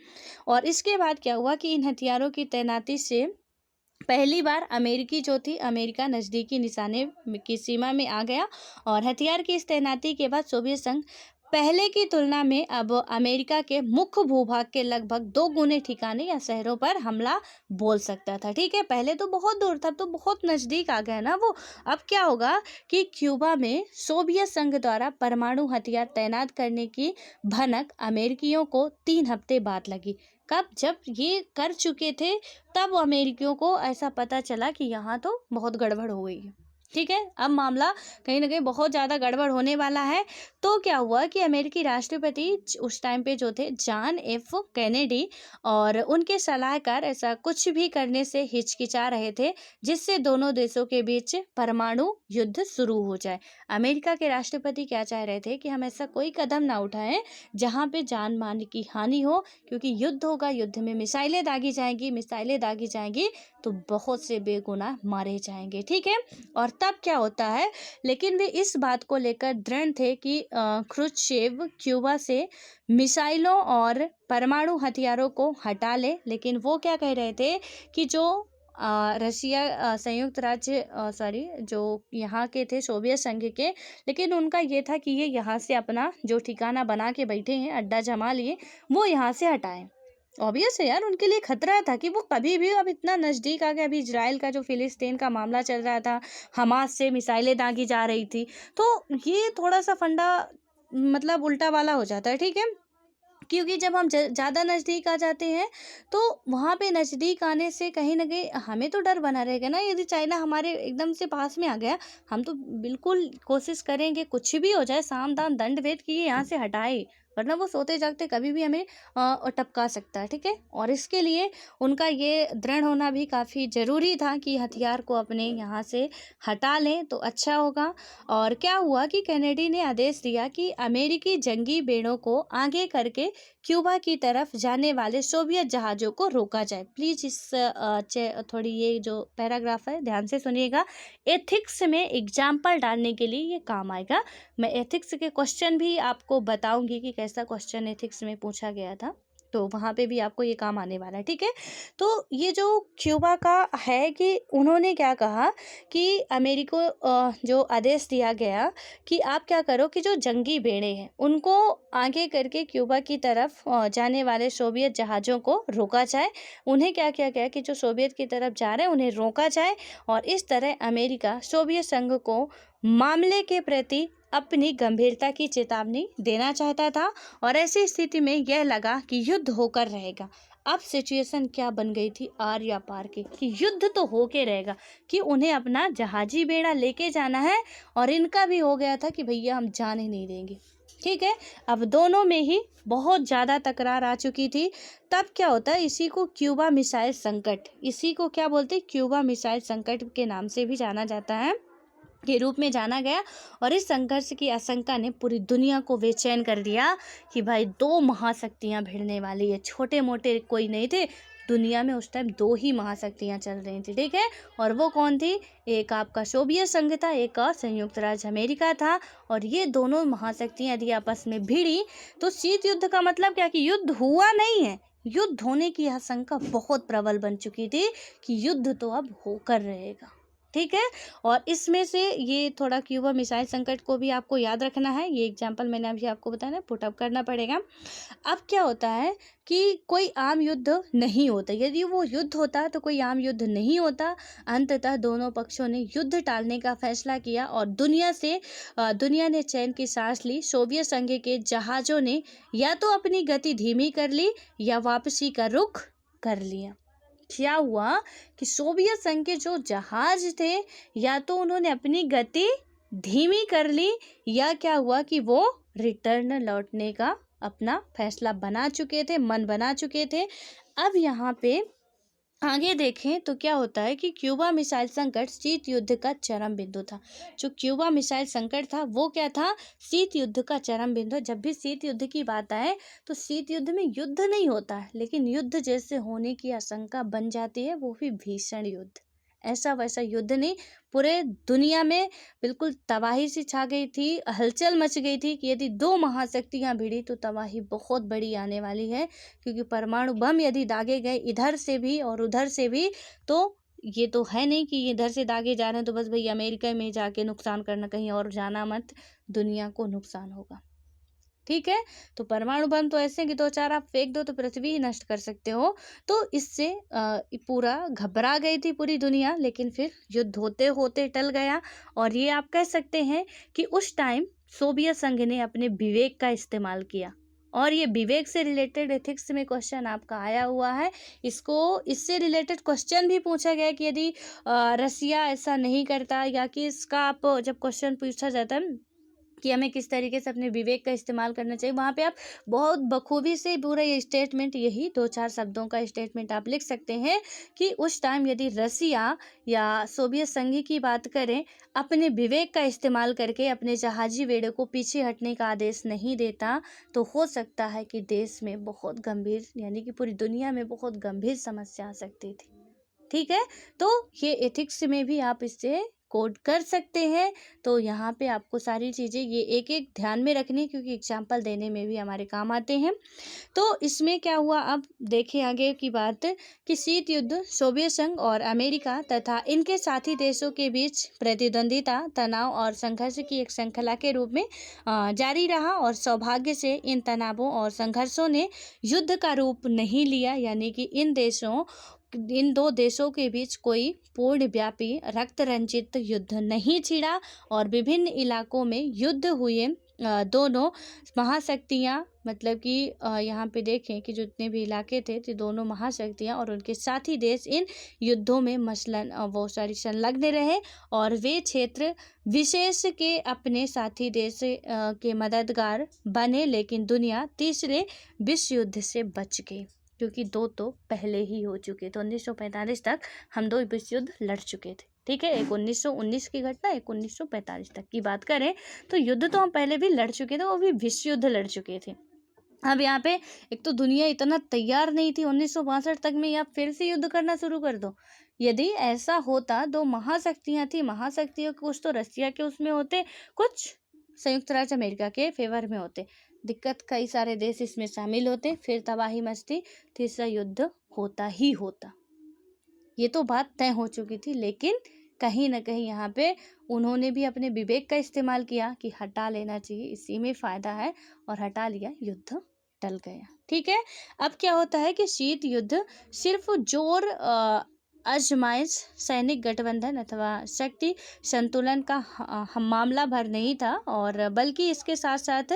और इसके बाद क्या हुआ कि इन हथियारों की तैनाती से पहली बार अमेरिकी जो थी, अमेरिका नज़दीकी निशाने की सीमा में आ गया, और हथियार की इस तैनाती के बाद सोवियत संघ पहले की तुलना में अब अमेरिका के मुख्य भूभाग के लगभग 2 गुने ठिकाने या शहरों पर हमला बोल सकता था। ठीक है, पहले तो बहुत दूर था, अब तो बहुत नज़दीक आ गया ना वो। अब क्या होगा कि क्यूबा में सोवियत संघ द्वारा परमाणु हथियार तैनात करने की भनक अमेरिकियों को 3 हफ्ते बाद लगी। कब? जब ये कर चुके थे, तब अमेरिकियों को ऐसा पता चला कि यहाँ तो बहुत गड़बड़ हो गई है। ठीक है, अब मामला कहीं ना कहीं बहुत ज़्यादा गड़बड़ होने वाला है। तो क्या हुआ कि अमेरिकी राष्ट्रपति उस टाइम पे जो थे जॉन एफ कैनेडी, और उनके सलाहकार ऐसा कुछ भी करने से हिचकिचा रहे थे जिससे दोनों देशों के बीच परमाणु युद्ध शुरू हो जाए। अमेरिका के राष्ट्रपति क्या चाह रहे थे कि हम ऐसा कोई कदम ना उठाएं जहां पे जान मान की हानि हो, क्योंकि युद्ध होगा, युद्ध में मिसाइलें दागी जाएंगी, मिसाइलें दागी जाएंगी तो बहुत से बेगुनाह मारे जाएंगे। ठीक है, और तब क्या होता है, लेकिन वे इस बात को लेकर दृढ़ थे कि क्रुश्चेव क्यूबा से मिसाइलों और परमाणु हथियारों को हटा ले। लेकिन वो क्या कह रहे थे कि जो रशिया संयुक्त राज्य जो यहाँ के थे सोवियत संघ के, लेकिन उनका ये था कि ये यहाँ से अपना जो ठिकाना बना के बैठे हैं, अड्डा जमा लिए, वो यहाँ से हटाएं। ऑब्वियस है यार, उनके लिए खतरा था कि वो कभी भी अब इतना नज़दीक आ गया। अभी इजराइल का जो फिलिस्तीन का मामला चल रहा था, हमास से मिसाइलें दागी जा रही थी, तो ये थोड़ा सा फंडा मतलब उल्टा वाला हो जाता है। ठीक है, क्योंकि जब हम ज़्यादा नज़दीक आ जाते हैं तो वहाँ पे नज़दीक आने से कहीं ना कहीं हमें तो डर बना रहेगा ना। यदि चाइना हमारे एकदम से पास में आ गया, हम तो बिल्कुल कोशिश करेंगे कुछ भी हो जाए, साम दाम दंड भेद कि ये यहाँ से हटाए, वरना वो सोते जागते कभी भी हमें टपका सकता है। ठीक है, और इसके लिए उनका ये दृढ़ होना भी काफ़ी ज़रूरी था कि हथियार को अपने यहाँ से हटा लें तो अच्छा होगा। और क्या हुआ कि कैनेडी ने आदेश दिया कि अमेरिकी जंगी बेड़ों को आगे करके क्यूबा की तरफ जाने वाले सोवियत जहाज़ों को रोका जाए। प्लीज़ इस थोड़ी ये जो पैराग्राफ है ध्यान से सुनिएगा। एथिक्स में एग्जाम्पल डालने के लिए ये काम आएगा। मैं एथिक्स के क्वेश्चन भी आपको बताऊंगी कि कैसा क्वेश्चन एथिक्स में पूछा गया था, तो वहाँ पे भी आपको ये काम आने वाला है। ठीक है, तो ये जो क्यूबा का है कि उन्होंने क्या कहा कि अमेरिका जो आदेश दिया गया कि आप क्या करो कि जो जंगी बेड़े हैं उनको आगे करके क्यूबा की तरफ जाने वाले सोवियत जहाज़ों को रोका जाए। उन्हें क्या किया गया कि जो सोवियत की तरफ जा रहे हैं उन्हें रोका जाए, और इस तरह अमेरिका सोवियत संघ को मामले के प्रति अपनी गंभीरता की चेतावनी देना चाहता था। और ऐसी स्थिति में यह लगा कि युद्ध होकर रहेगा। अब सिचुएशन क्या बन गई थी आर या पार की, कि युद्ध तो होके रहेगा, कि उन्हें अपना जहाजी बेड़ा लेके जाना है, और इनका भी हो गया था कि भैया हम जाने नहीं देंगे। ठीक है, अब दोनों में ही बहुत ज़्यादा तकरार आ चुकी थी। तब क्या होता है, इसी को क्यूबा मिसाइल संकट, इसी को क्या बोलते हैं, क्यूबा मिसाइल संकट के नाम से भी जाना जाता है, के रूप में जाना गया। और इस संघर्ष की आशंका ने पूरी दुनिया को बेचैन कर दिया कि भाई 2 महाशक्तियां भिड़ने वाली है। छोटे मोटे कोई नहीं थे दुनिया में, उस टाइम 2 ही महाशक्तियां चल रही थी। ठीक है, और वो कौन थी, एक आपका सोवियत संघ था, एक संयुक्त राज्य अमेरिका था। और ये दोनों महाशक्तियां यदि आपस में भिड़ी तो शीत युद्ध का मतलब क्या कि युद्ध हुआ नहीं है, युद्ध होने की आशंका बहुत प्रबल बन चुकी थी कि युद्ध तो अब होकर रहेगा। ठीक है, और इसमें से ये थोड़ा क्यूबा मिसाइल संकट को भी आपको याद रखना है। ये एग्जाम्पल मैंने अभी आपको बताया ना, पुटअप करना पड़ेगा। अब क्या होता है कि कोई आम युद्ध नहीं होता, यदि वो युद्ध होता तो कोई आम युद्ध नहीं होता। अंततः दोनों पक्षों ने युद्ध टालने का फैसला किया और दुनिया ने चैन की सांस ली। सोवियत संघ के जहाज़ों ने या तो अपनी गति धीमी कर ली या वापसी का रुख कर लिया। क्या हुआ कि सोवियत संघ के जो जहाज थे या तो उन्होंने अपनी गति धीमी कर ली, या क्या हुआ कि वो रिटर्न लौटने का अपना फैसला बना चुके थे, मन बना चुके थे। अब यहाँ पे आगे देखें तो क्या होता है कि क्यूबा मिसाइल संकट शीत युद्ध का चरम बिंदु था। जो क्यूबा मिसाइल संकट था वो क्या था, शीत युद्ध का चरम बिंदु। जब भी शीत युद्ध की बात आए तो शीत युद्ध में युद्ध नहीं होता है, लेकिन युद्ध जैसे होने की आशंका बन जाती है, वो भी भीषण युद्ध। ऐसा वैसा युद्ध नहीं, पूरे दुनिया में बिल्कुल तबाही सी छा गई थी, हलचल मच गई थी कि यदि 2 महाशक्तियां भिड़ी तो तबाही बहुत बड़ी आने वाली है। क्योंकि परमाणु बम यदि दागे गए इधर से भी और उधर से भी, तो ये तो है नहीं कि इधर से दागे जा रहे हैं तो बस भाई अमेरिका में जाके नुकसान करना, कहीं और जाना मत, दुनिया को नुकसान होगा। ठीक है। तो परमाणु बम तो ऐसे हैं कि 2-4 आप फेंक दो तो पृथ्वी ही नष्ट कर सकते हो। तो इससे पूरा घबरा गई थी पूरी दुनिया, लेकिन फिर युद्ध होते होते टल गया। और ये आप कह सकते हैं कि उस टाइम सोवियत संघ ने अपने विवेक का इस्तेमाल किया। और ये विवेक से रिलेटेड एथिक्स में क्वेश्चन आपका आया हुआ है। इससे रिलेटेड क्वेश्चन भी पूछा गया कि यदि रसिया ऐसा नहीं करता, या कि इसका आप जब क्वेश्चन पूछा जाता है कि हमें किस तरीके से अपने विवेक का इस्तेमाल करना चाहिए, वहाँ पे आप बहुत बखूबी से पूरा ये स्टेटमेंट, यही 2-4 शब्दों का स्टेटमेंट आप लिख सकते हैं कि उस टाइम यदि रसिया या सोवियत संघ की बात करें, अपने विवेक का इस्तेमाल करके अपने जहाजी बेड़े को पीछे हटने का आदेश नहीं देता, तो हो सकता है कि देश में बहुत गंभीर, यानी कि पूरी दुनिया में बहुत गंभीर समस्या आ सकती थी। ठीक है। तो ये एथिक्स में भी आप इससे कोड कर सकते हैं। तो यहाँ पे आपको सारी चीज़ें ये एक एक ध्यान में रखनी है, क्योंकि एग्जाम्पल देने में भी हमारे काम आते हैं। तो इसमें क्या हुआ, अब देखें आगे की बात कि शीत युद्ध सोवियत संघ और अमेरिका तथा इनके साथी देशों के बीच प्रतिद्वंदिता, तनाव और संघर्ष की एक श्रृंखला के रूप में जारी रहा। और सौभाग्य से इन तनावों और संघर्षों ने युद्ध का रूप नहीं लिया, यानी कि इन दो देशों के बीच कोई पूर्णव्यापी रक्त रंजित युद्ध नहीं छिड़ा। और विभिन्न इलाकों में युद्ध हुए। दोनों महाशक्तियाँ, मतलब कि यहाँ पे देखें कि जितने भी इलाके थे तो दोनों महाशक्तियाँ और उनके साथी देश इन युद्धों में मसलन वो सारी संलग्न रहे। और वे क्षेत्र विशेष के अपने साथी देश के मददगार बने, लेकिन दुनिया तीसरे विश्व युद्ध से बच गई, क्योंकि 2 तो पहले ही हो चुके थे। 1945 तक हम 2 विश्व युद्ध लड़ चुके थे। ठीक है। एक 1919 की घटना, एक 1945 तक की बात करें तो युद्ध तो हम पहले भी लड़ चुके थे, वो भी विश्व युद्ध लड़ चुके थे। अब यहाँ पे एक तो दुनिया इतना तैयार नहीं थी 1962 तक में, या फिर से युद्ध करना शुरू कर दो। यदि ऐसा होता, 2 महाशक्तियाँ थी, महाशक्तियों कुछ तो रसिया के उसमें होते, कुछ संयुक्त राज्य अमेरिका के फेवर में होते, दिक्कत कई सारे देश इसमें शामिल होते, फिर तबाही मचती, तीसरा युद्ध होता ही होता। ये तो बात तय हो चुकी थी, लेकिन कहीं ना कहीं यहाँ पे उन्होंने भी अपने विवेक का इस्तेमाल किया कि हटा लेना चाहिए, इसी में फ़ायदा है, और हटा लिया, युद्ध टल गया। ठीक है। अब क्या होता है कि शीत युद्ध सिर्फ जोर आजमाइश, सैनिक गठबंधन अथवा शक्ति संतुलन का मामला भर नहीं था, और बल्कि इसके साथ साथ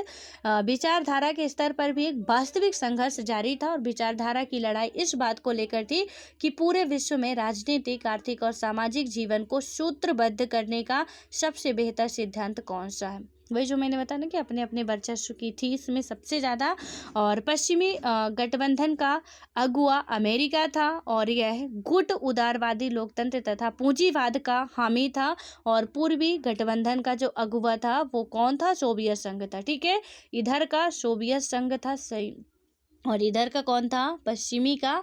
विचारधारा के स्तर पर भी एक वास्तविक संघर्ष जारी था। और विचारधारा की लड़ाई इस बात को लेकर थी कि पूरे विश्व में राजनीतिक, आर्थिक और सामाजिक जीवन को सूत्रबद्ध करने का सबसे बेहतर सिद्धांत कौन सा है। वही जो मैंने बताया ना कि अपने अपने वर्चस्व की थी इसमें सबसे ज़्यादा। और पश्चिमी गठबंधन का अगुआ अमेरिका था, और यह गुट उदारवादी लोकतंत्र तथा पूंजीवाद का हामी था। और पूर्वी गठबंधन का जो अगुआ था वो कौन था, सोवियत संघ था। ठीक है। इधर का सोवियत संघ था सही, और इधर का कौन था, पश्चिमी का,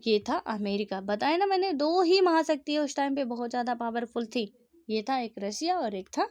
ये था अमेरिका। बताया ना मैंने, 2 ही महाशक्ति उस टाइम पे बहुत ज़्यादा पावरफुल थी, ये था एक रसिया और एक था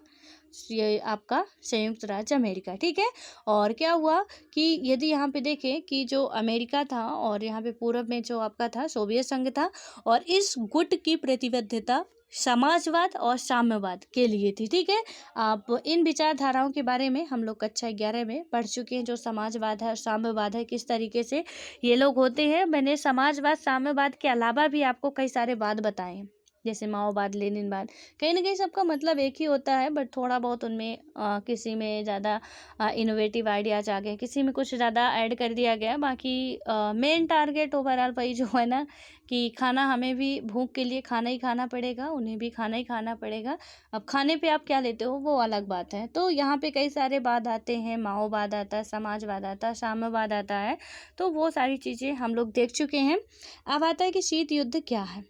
ये आपका संयुक्त राज्य अमेरिका। ठीक है। और क्या हुआ कि यदि यहाँ पे देखें कि जो अमेरिका था और यहाँ पे पूर्व में जो आपका था सोवियत संघ था, और इस गुट की प्रतिबद्धता समाजवाद और साम्यवाद के लिए थी। ठीक है। आप इन विचारधाराओं के बारे में हम लोग कक्षा 11 में पढ़ चुके हैं, जो समाजवाद है और साम्यवाद है, किस तरीके से ये लोग होते हैं। मैंने समाजवाद साम्यवाद के अलावा भी आपको कई सारे बात बताए हैं, जैसे माओवाद, लेनिनवाद। कहीं ना कहीं सबका मतलब एक ही होता है, बट थोड़ा बहुत उनमें किसी में ज़्यादा इनोवेटिव आइडियाज आ गए, किसी में कुछ ज़्यादा ऐड कर दिया गया। बाकी मेन टारगेट ओवरऑल वही जो है ना कि खाना, हमें भी भूख के लिए खाना ही खाना पड़ेगा, उन्हें भी खाना ही खाना पड़ेगा। अब खाने पे आप क्या लेते हो वो अलग बात है। तो यहाँ पे कई सारे बाद आते हैं, माओवाद आता है, समाजवाद आता है, साम्यवाद आता है, तो वो सारी चीज़ें हम लोग देख चुके हैं। अब आता है कि शीत युद्ध क्या है।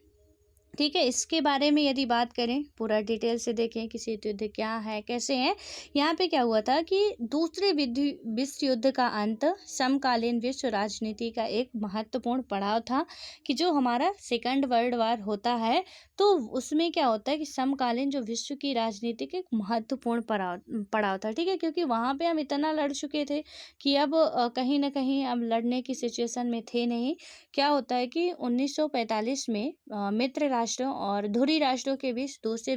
ठीक है। इसके बारे में यदि बात करें, पूरा डिटेल से देखें कि शीत युद्ध क्या है, कैसे है। यहाँ पे क्या हुआ था कि दूसरे विश्व युद्ध का अंत समकालीन विश्व राजनीति का एक महत्वपूर्ण पड़ाव था, कि जो हमारा सेकंड वर्ल्ड वॉर होता है, तो उसमें क्या होता है कि समकालीन जो विश्व की राजनीति का एक महत्वपूर्ण पड़ाव था। ठीक है। क्योंकि वहाँ पे हम इतना लड़ चुके थे कि अब कहीं ना कहीं अब लड़ने की सिचुएशन में थे नहीं। क्या होता है कि 1945 में मित्र राष्ट्रों और ध्रुवीय राष्ट्रों के बीच दूसरे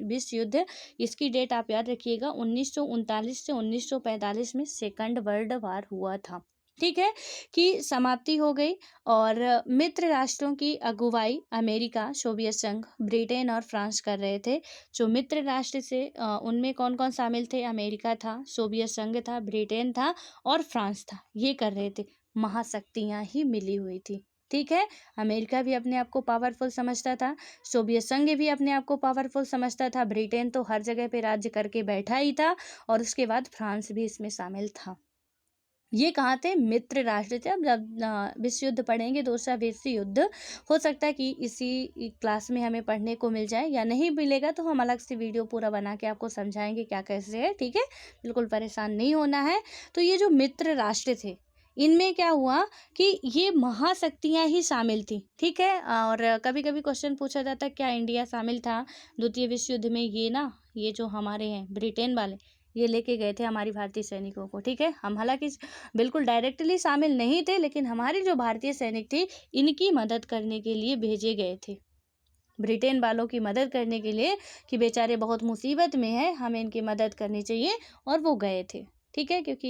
विश्व युद्ध, इसकी डेट आप याद रखिएगा, 1939 से 1945 में सेकंड वर्ल्ड वार हुआ था। ठीक है, कि समाप्ति हो गई। और मित्र राष्ट्रों की अगुवाई अमेरिका, सोवियत संघ, ब्रिटेन और फ्रांस कर रहे थे। जो मित्र राष्ट्र से उनमें कौन कौन शामिल थे? अमेरिका था, सोवियत संघ था, ब्रिटेन था और फ्रांस था, ये कर रहे थे। महाशक्तियां ही मिली हुई थी। ठीक है, अमेरिका भी अपने आप को पावरफुल समझता था, सोवियत संघ भी अपने आप को पावरफुल समझता था, ब्रिटेन तो हर जगह पे राज्य करके बैठा ही था, और उसके बाद फ्रांस भी इसमें शामिल था। ये कहाँ थे? मित्र राष्ट्र थे। अब जब विश्व युद्ध पढ़ेंगे, दूसरा विश्व युद्ध, हो सकता है कि इसी क्लास में हमें पढ़ने को मिल जाए, या नहीं मिलेगा तो हम अलग से वीडियो पूरा बना के आपको समझाएंगे क्या कैसे है। ठीक है, बिल्कुल परेशान नहीं होना है। तो ये जो मित्र राष्ट्र थे, इनमें क्या हुआ कि ये महाशक्तियां ही शामिल थी। ठीक है, और कभी कभी क्वेश्चन पूछा जाता है क्या इंडिया शामिल था द्वितीय विश्व युद्ध में? ये जो हमारे हैं ब्रिटेन वाले, ये लेके गए थे हमारी भारतीय सैनिकों को। ठीक है, हम हालांकि बिल्कुल डायरेक्टली शामिल नहीं थे, लेकिन हमारी जो भारतीय सैनिक थी, इनकी मदद करने के लिए भेजे गए थे, ब्रिटेन वालों की मदद करने के लिए, कि बेचारे बहुत मुसीबत में हैं, हमें इनकी मदद करनी चाहिए, और वो गए थे। ठीक है, क्योंकि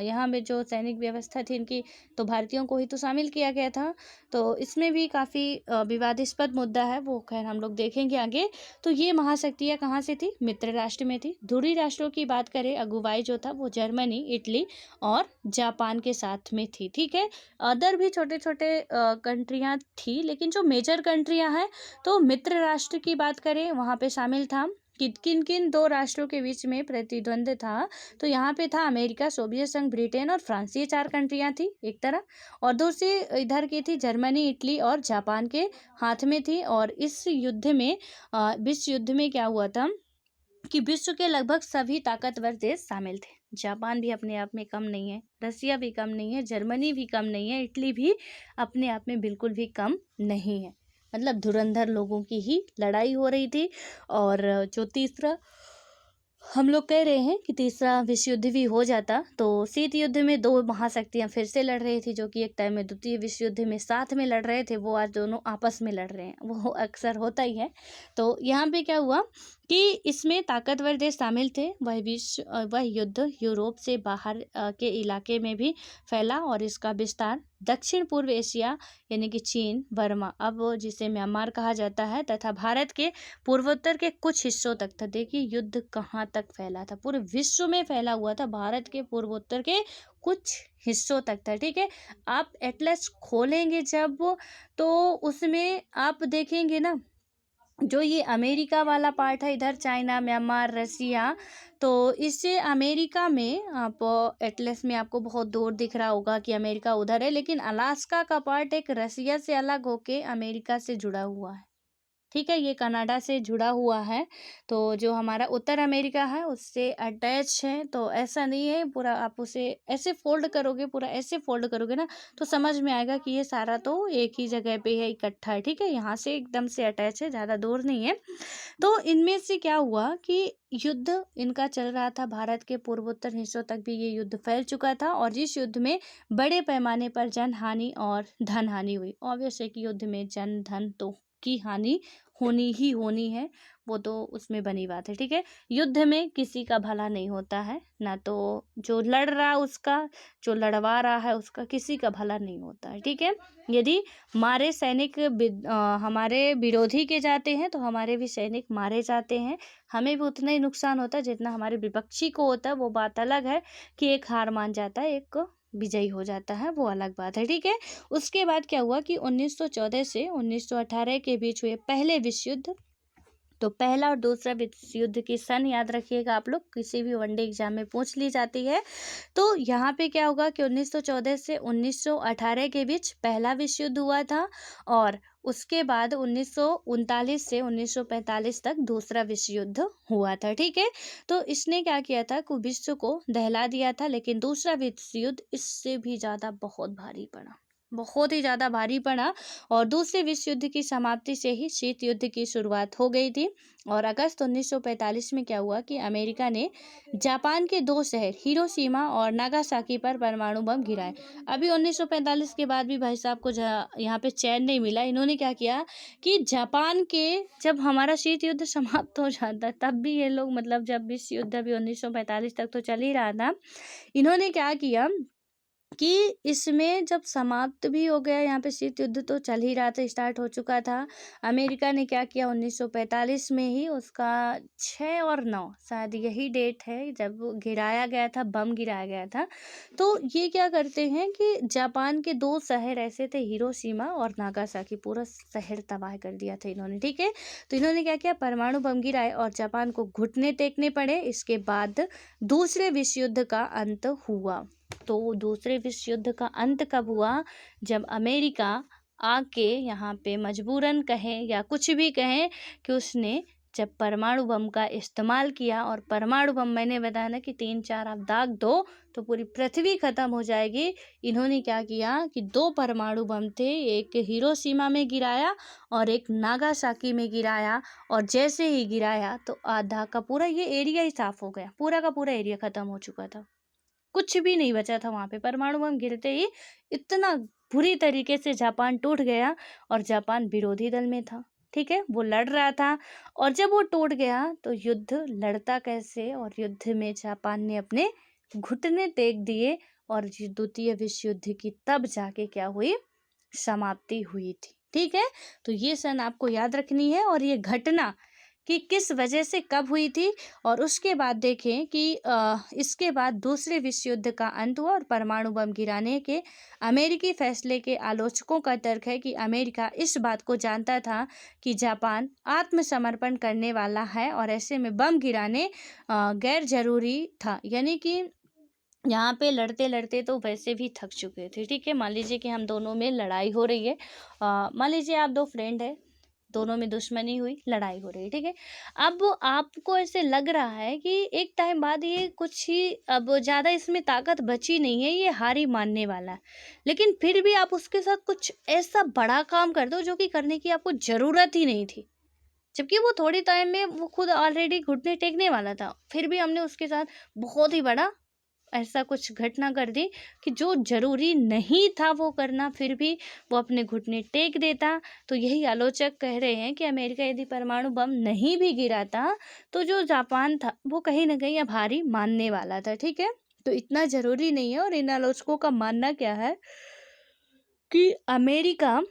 यहाँ में जो सैनिक व्यवस्था थी इनकी, तो भारतीयों को ही तो शामिल किया गया था। तो इसमें भी काफ़ी विवादास्पद मुद्दा है, वो खैर हम लोग देखेंगे आगे। तो ये महाशक्तियाँ कहाँ से थी? मित्र राष्ट्र में थी। ध्रुवीय राष्ट्रों की बात करें, अगुवाई जो था वो जर्मनी, इटली और जापान के साथ में थी। ठीक है, अदर भी छोटे छोटे कंट्रियाँ थी, लेकिन जो मेजर कंट्रियाँ हैं, तो मित्र राष्ट्र की बात करें, वहाँ पे शामिल था कि किन किन दो राष्ट्रों के बीच में प्रतिद्वंद था। तो यहाँ पे था अमेरिका, सोवियत संघ, ब्रिटेन और फ्रांस, ये 4 कंट्रियाँ थी एक तरफ, और दूसरी इधर की थी जर्मनी, इटली और जापान के हाथ में थी। और इस युद्ध में विश्व युद्ध में क्या हुआ था कि विश्व के लगभग सभी ताकतवर देश शामिल थे। जापान भी अपने आप में कम नहीं है, रसिया भी कम नहीं है, जर्मनी भी कम नहीं है, इटली भी अपने आप में बिल्कुल भी कम नहीं है। मतलब धुरंधर लोगों की ही लड़ाई हो रही थी। और जो तीसरा हम लोग कह रहे हैं कि तीसरा विश्व युद्ध भी हो जाता, तो शीत युद्ध में 2 महाशक्तियां फिर से लड़ रही थी, जो कि एक टाइम में द्वितीय विश्व युद्ध में साथ में लड़ रहे थे, वो आज दोनों आपस में लड़ रहे हैं, वो अक्सर होता ही है। तो यहाँ पे क्या हुआ कि इसमें ताकतवर देश शामिल थे। वह युद्ध यूरोप से बाहर के इलाके में भी फैला, और इसका विस्तार दक्षिण पूर्व एशिया यानी कि चीन, बर्मा, अब जिसे म्यांमार कहा जाता है, तथा भारत के पूर्वोत्तर के कुछ हिस्सों तक था। देखिए युद्ध कहाँ तक फैला था, पूरे विश्व में फैला हुआ था, भारत के पूर्वोत्तर के कुछ हिस्सों तक था। ठीक है, आप एटलस खोलेंगे जब, तो उसमें आप देखेंगे ना, जो ये अमेरिका वाला पार्ट है, इधर चाइना, म्यांमार, रसिया, तो इससे अमेरिका में आप एटलस में आपको बहुत दूर दिख रहा होगा कि अमेरिका उधर है, लेकिन अलास्का का पार्ट एक रसिया से अलग होके अमेरिका से जुड़ा हुआ है। ठीक है, ये कनाडा से जुड़ा हुआ है। तो जो हमारा उत्तर अमेरिका है उससे अटैच है। तो ऐसा नहीं है पूरा, आप उसे ऐसे फोल्ड करोगे, पूरा ऐसे फोल्ड करोगे ना, तो समझ में आएगा कि ये सारा तो एक ही जगह पे है, इकट्ठा है। ठीक है, यहाँ से एकदम से अटैच है, ज़्यादा दूर नहीं है। तो इनमें से क्या हुआ कि युद्ध इनका चल रहा था, भारत के पूर्वोत्तर हिस्सों तक भी ये युद्ध फैल चुका था, और जिस युद्ध में बड़े पैमाने पर जन हानि और धन हानि हुई। ऑब्वियस है कि युद्ध में जन धन तो की हानि होनी ही होनी है, वो तो उसमें बनी बात है। ठीक है, युद्ध में किसी का भला नहीं होता है, ना तो जो लड़ रहा उसका, जो लड़वा रहा है उसका, किसी का भला नहीं होता है। ठीक है, यदि हमारे सैनिक हमारे विरोधी के जाते हैं, तो हमारे भी सैनिक मारे जाते हैं, हमें भी उतना ही नुकसान होता है जितना हमारे विपक्षी को होता है। वो बात अलग है कि एक हार मान जाता है, एक विजयी हो जाता है, वो अलग बात है। ठीक है, उसके बाद क्या हुआ कि 1914 से 1918 के बीच हुए पहले विश्व युद्ध, तो पहला और दूसरा विश्व युद्ध की सन याद रखिएगा आप लोग, किसी भी वनडे एग्जाम में पूछ ली जाती है। तो यहाँ पे क्या होगा कि 1914 से 1918 के बीच पहला विश्व युद्ध हुआ था, और उसके बाद 1939 से 1945 तक दूसरा विश्व युद्ध हुआ था। ठीक है, तो इसने क्या किया था कि विश्व को दहला दिया था, लेकिन दूसरा विश्व युद्ध इससे भी ज़्यादा बहुत भारी पड़ा। बहुत ही ज़्यादा भारी पड़ा और दूसरे विश्व युद्ध की समाप्ति से ही शीत युद्ध की शुरुआत हो गई थी। और अगस्त 1945 में क्या हुआ कि अमेरिका ने जापान के दो शहर हिरोशिमा और नागासाकी पर परमाणु बम गिराए। अभी 1945 के बाद भी भाई साहब को यहाँ पे चैन नहीं मिला। इन्होंने क्या किया कि जापान के, जब हमारा शीत युद्ध समाप्त हो जाता तब भी ये लोग, मतलब जब विश्व युद्ध अभी 1945 तक तो चल ही रहा था, इन्होंने क्या किया कि इसमें जब समाप्त भी हो गया, यहाँ पे शीत युद्ध तो चल ही रहा था, स्टार्ट हो चुका था। अमेरिका ने क्या किया 1945 में ही उसका 6 और 9 शायद यही डेट है जब वो गिराया गया था, बम गिराया गया था। तो ये क्या करते हैं कि जापान के दो शहर ऐसे थे, हिरोशिमा और नागासाकी, पूरा शहर तबाह कर दिया था इन्होंने, ठीक है। तो इन्होंने क्या किया, परमाणु बम गिराए और जापान को घुटने टेकने पड़े। इसके बाद दूसरे विश्व युद्ध का अंत हुआ। तो दूसरे विश्व युद्ध का अंत कब हुआ, जब अमेरिका आके यहाँ पे मजबूरन कहें या कुछ भी कहें कि उसने जब परमाणु बम का इस्तेमाल किया। और परमाणु बम, मैंने बताया ना कि 3-4 आप दाग दो तो पूरी पृथ्वी खत्म हो जाएगी। इन्होंने क्या किया कि 2 परमाणु बम थे, एक हिरोशिमा में गिराया और एक नागासाकी में गिराया। और जैसे ही गिराया तो आधा का पूरा ये एरिया ही साफ हो गया, पूरा का पूरा एरिया खत्म हो चुका था, कुछ भी नहीं बचा था वहां पे। परमाणु बम गिरते ही इतना बुरी तरीके से जापान टूट गया और जापान विरोधी दल में था, ठीक है, वो लड़ रहा था। और जब वो टूट गया तो युद्ध लड़ता कैसे, और युद्ध में जापान ने अपने घुटने टेक दिए और द्वितीय विश्व युद्ध की तब जाके क्या हुई, समाप्ति हुई थी, ठीक है। तो ये सन आपको याद रखनी है और ये घटना कि किस वजह से कब हुई थी। और उसके बाद देखें कि इसके बाद दूसरे विश्व युद्ध का अंत हुआ और परमाणु बम गिराने के अमेरिकी फैसले के आलोचकों का तर्क है कि अमेरिका इस बात को जानता था कि जापान आत्मसमर्पण करने वाला है और ऐसे में बम गिराने गैर जरूरी था। यानी कि यहाँ पे लड़ते लड़ते तो वैसे भी थक चुके थे, ठीक है। मान लीजिए कि हम दोनों में लड़ाई हो रही है, मान लीजिए आप दो फ्रेंड है, दोनों में दुश्मनी हुई, लड़ाई हो रही है, ठीक है। अब आपको ऐसे लग रहा है कि एक टाइम बाद ये कुछ ही, अब ज़्यादा इसमें ताकत बची नहीं है, ये हार ही मानने वाला है। लेकिन फिर भी आप उसके साथ कुछ ऐसा बड़ा काम कर दो जो कि करने की आपको ज़रूरत ही नहीं थी, जबकि वो थोड़ी टाइम में वो खुद ऑलरेडी घुटने टेकने वाला था। फिर भी हमने उसके साथ बहुत ही बड़ा ऐसा कुछ घटना कर दी कि जो जरूरी नहीं था वो करना, फिर भी वो अपने घुटने टेक देता। तो यही आलोचक कह रहे हैं कि अमेरिका यदि परमाणु बम नहीं भी गिराता तो जो जापान था वो कहीं ना कहीं अब हार ही मानने वाला था, ठीक है। तो इतना जरूरी नहीं है। और इन आलोचकों का मानना क्या है कि अमेरिका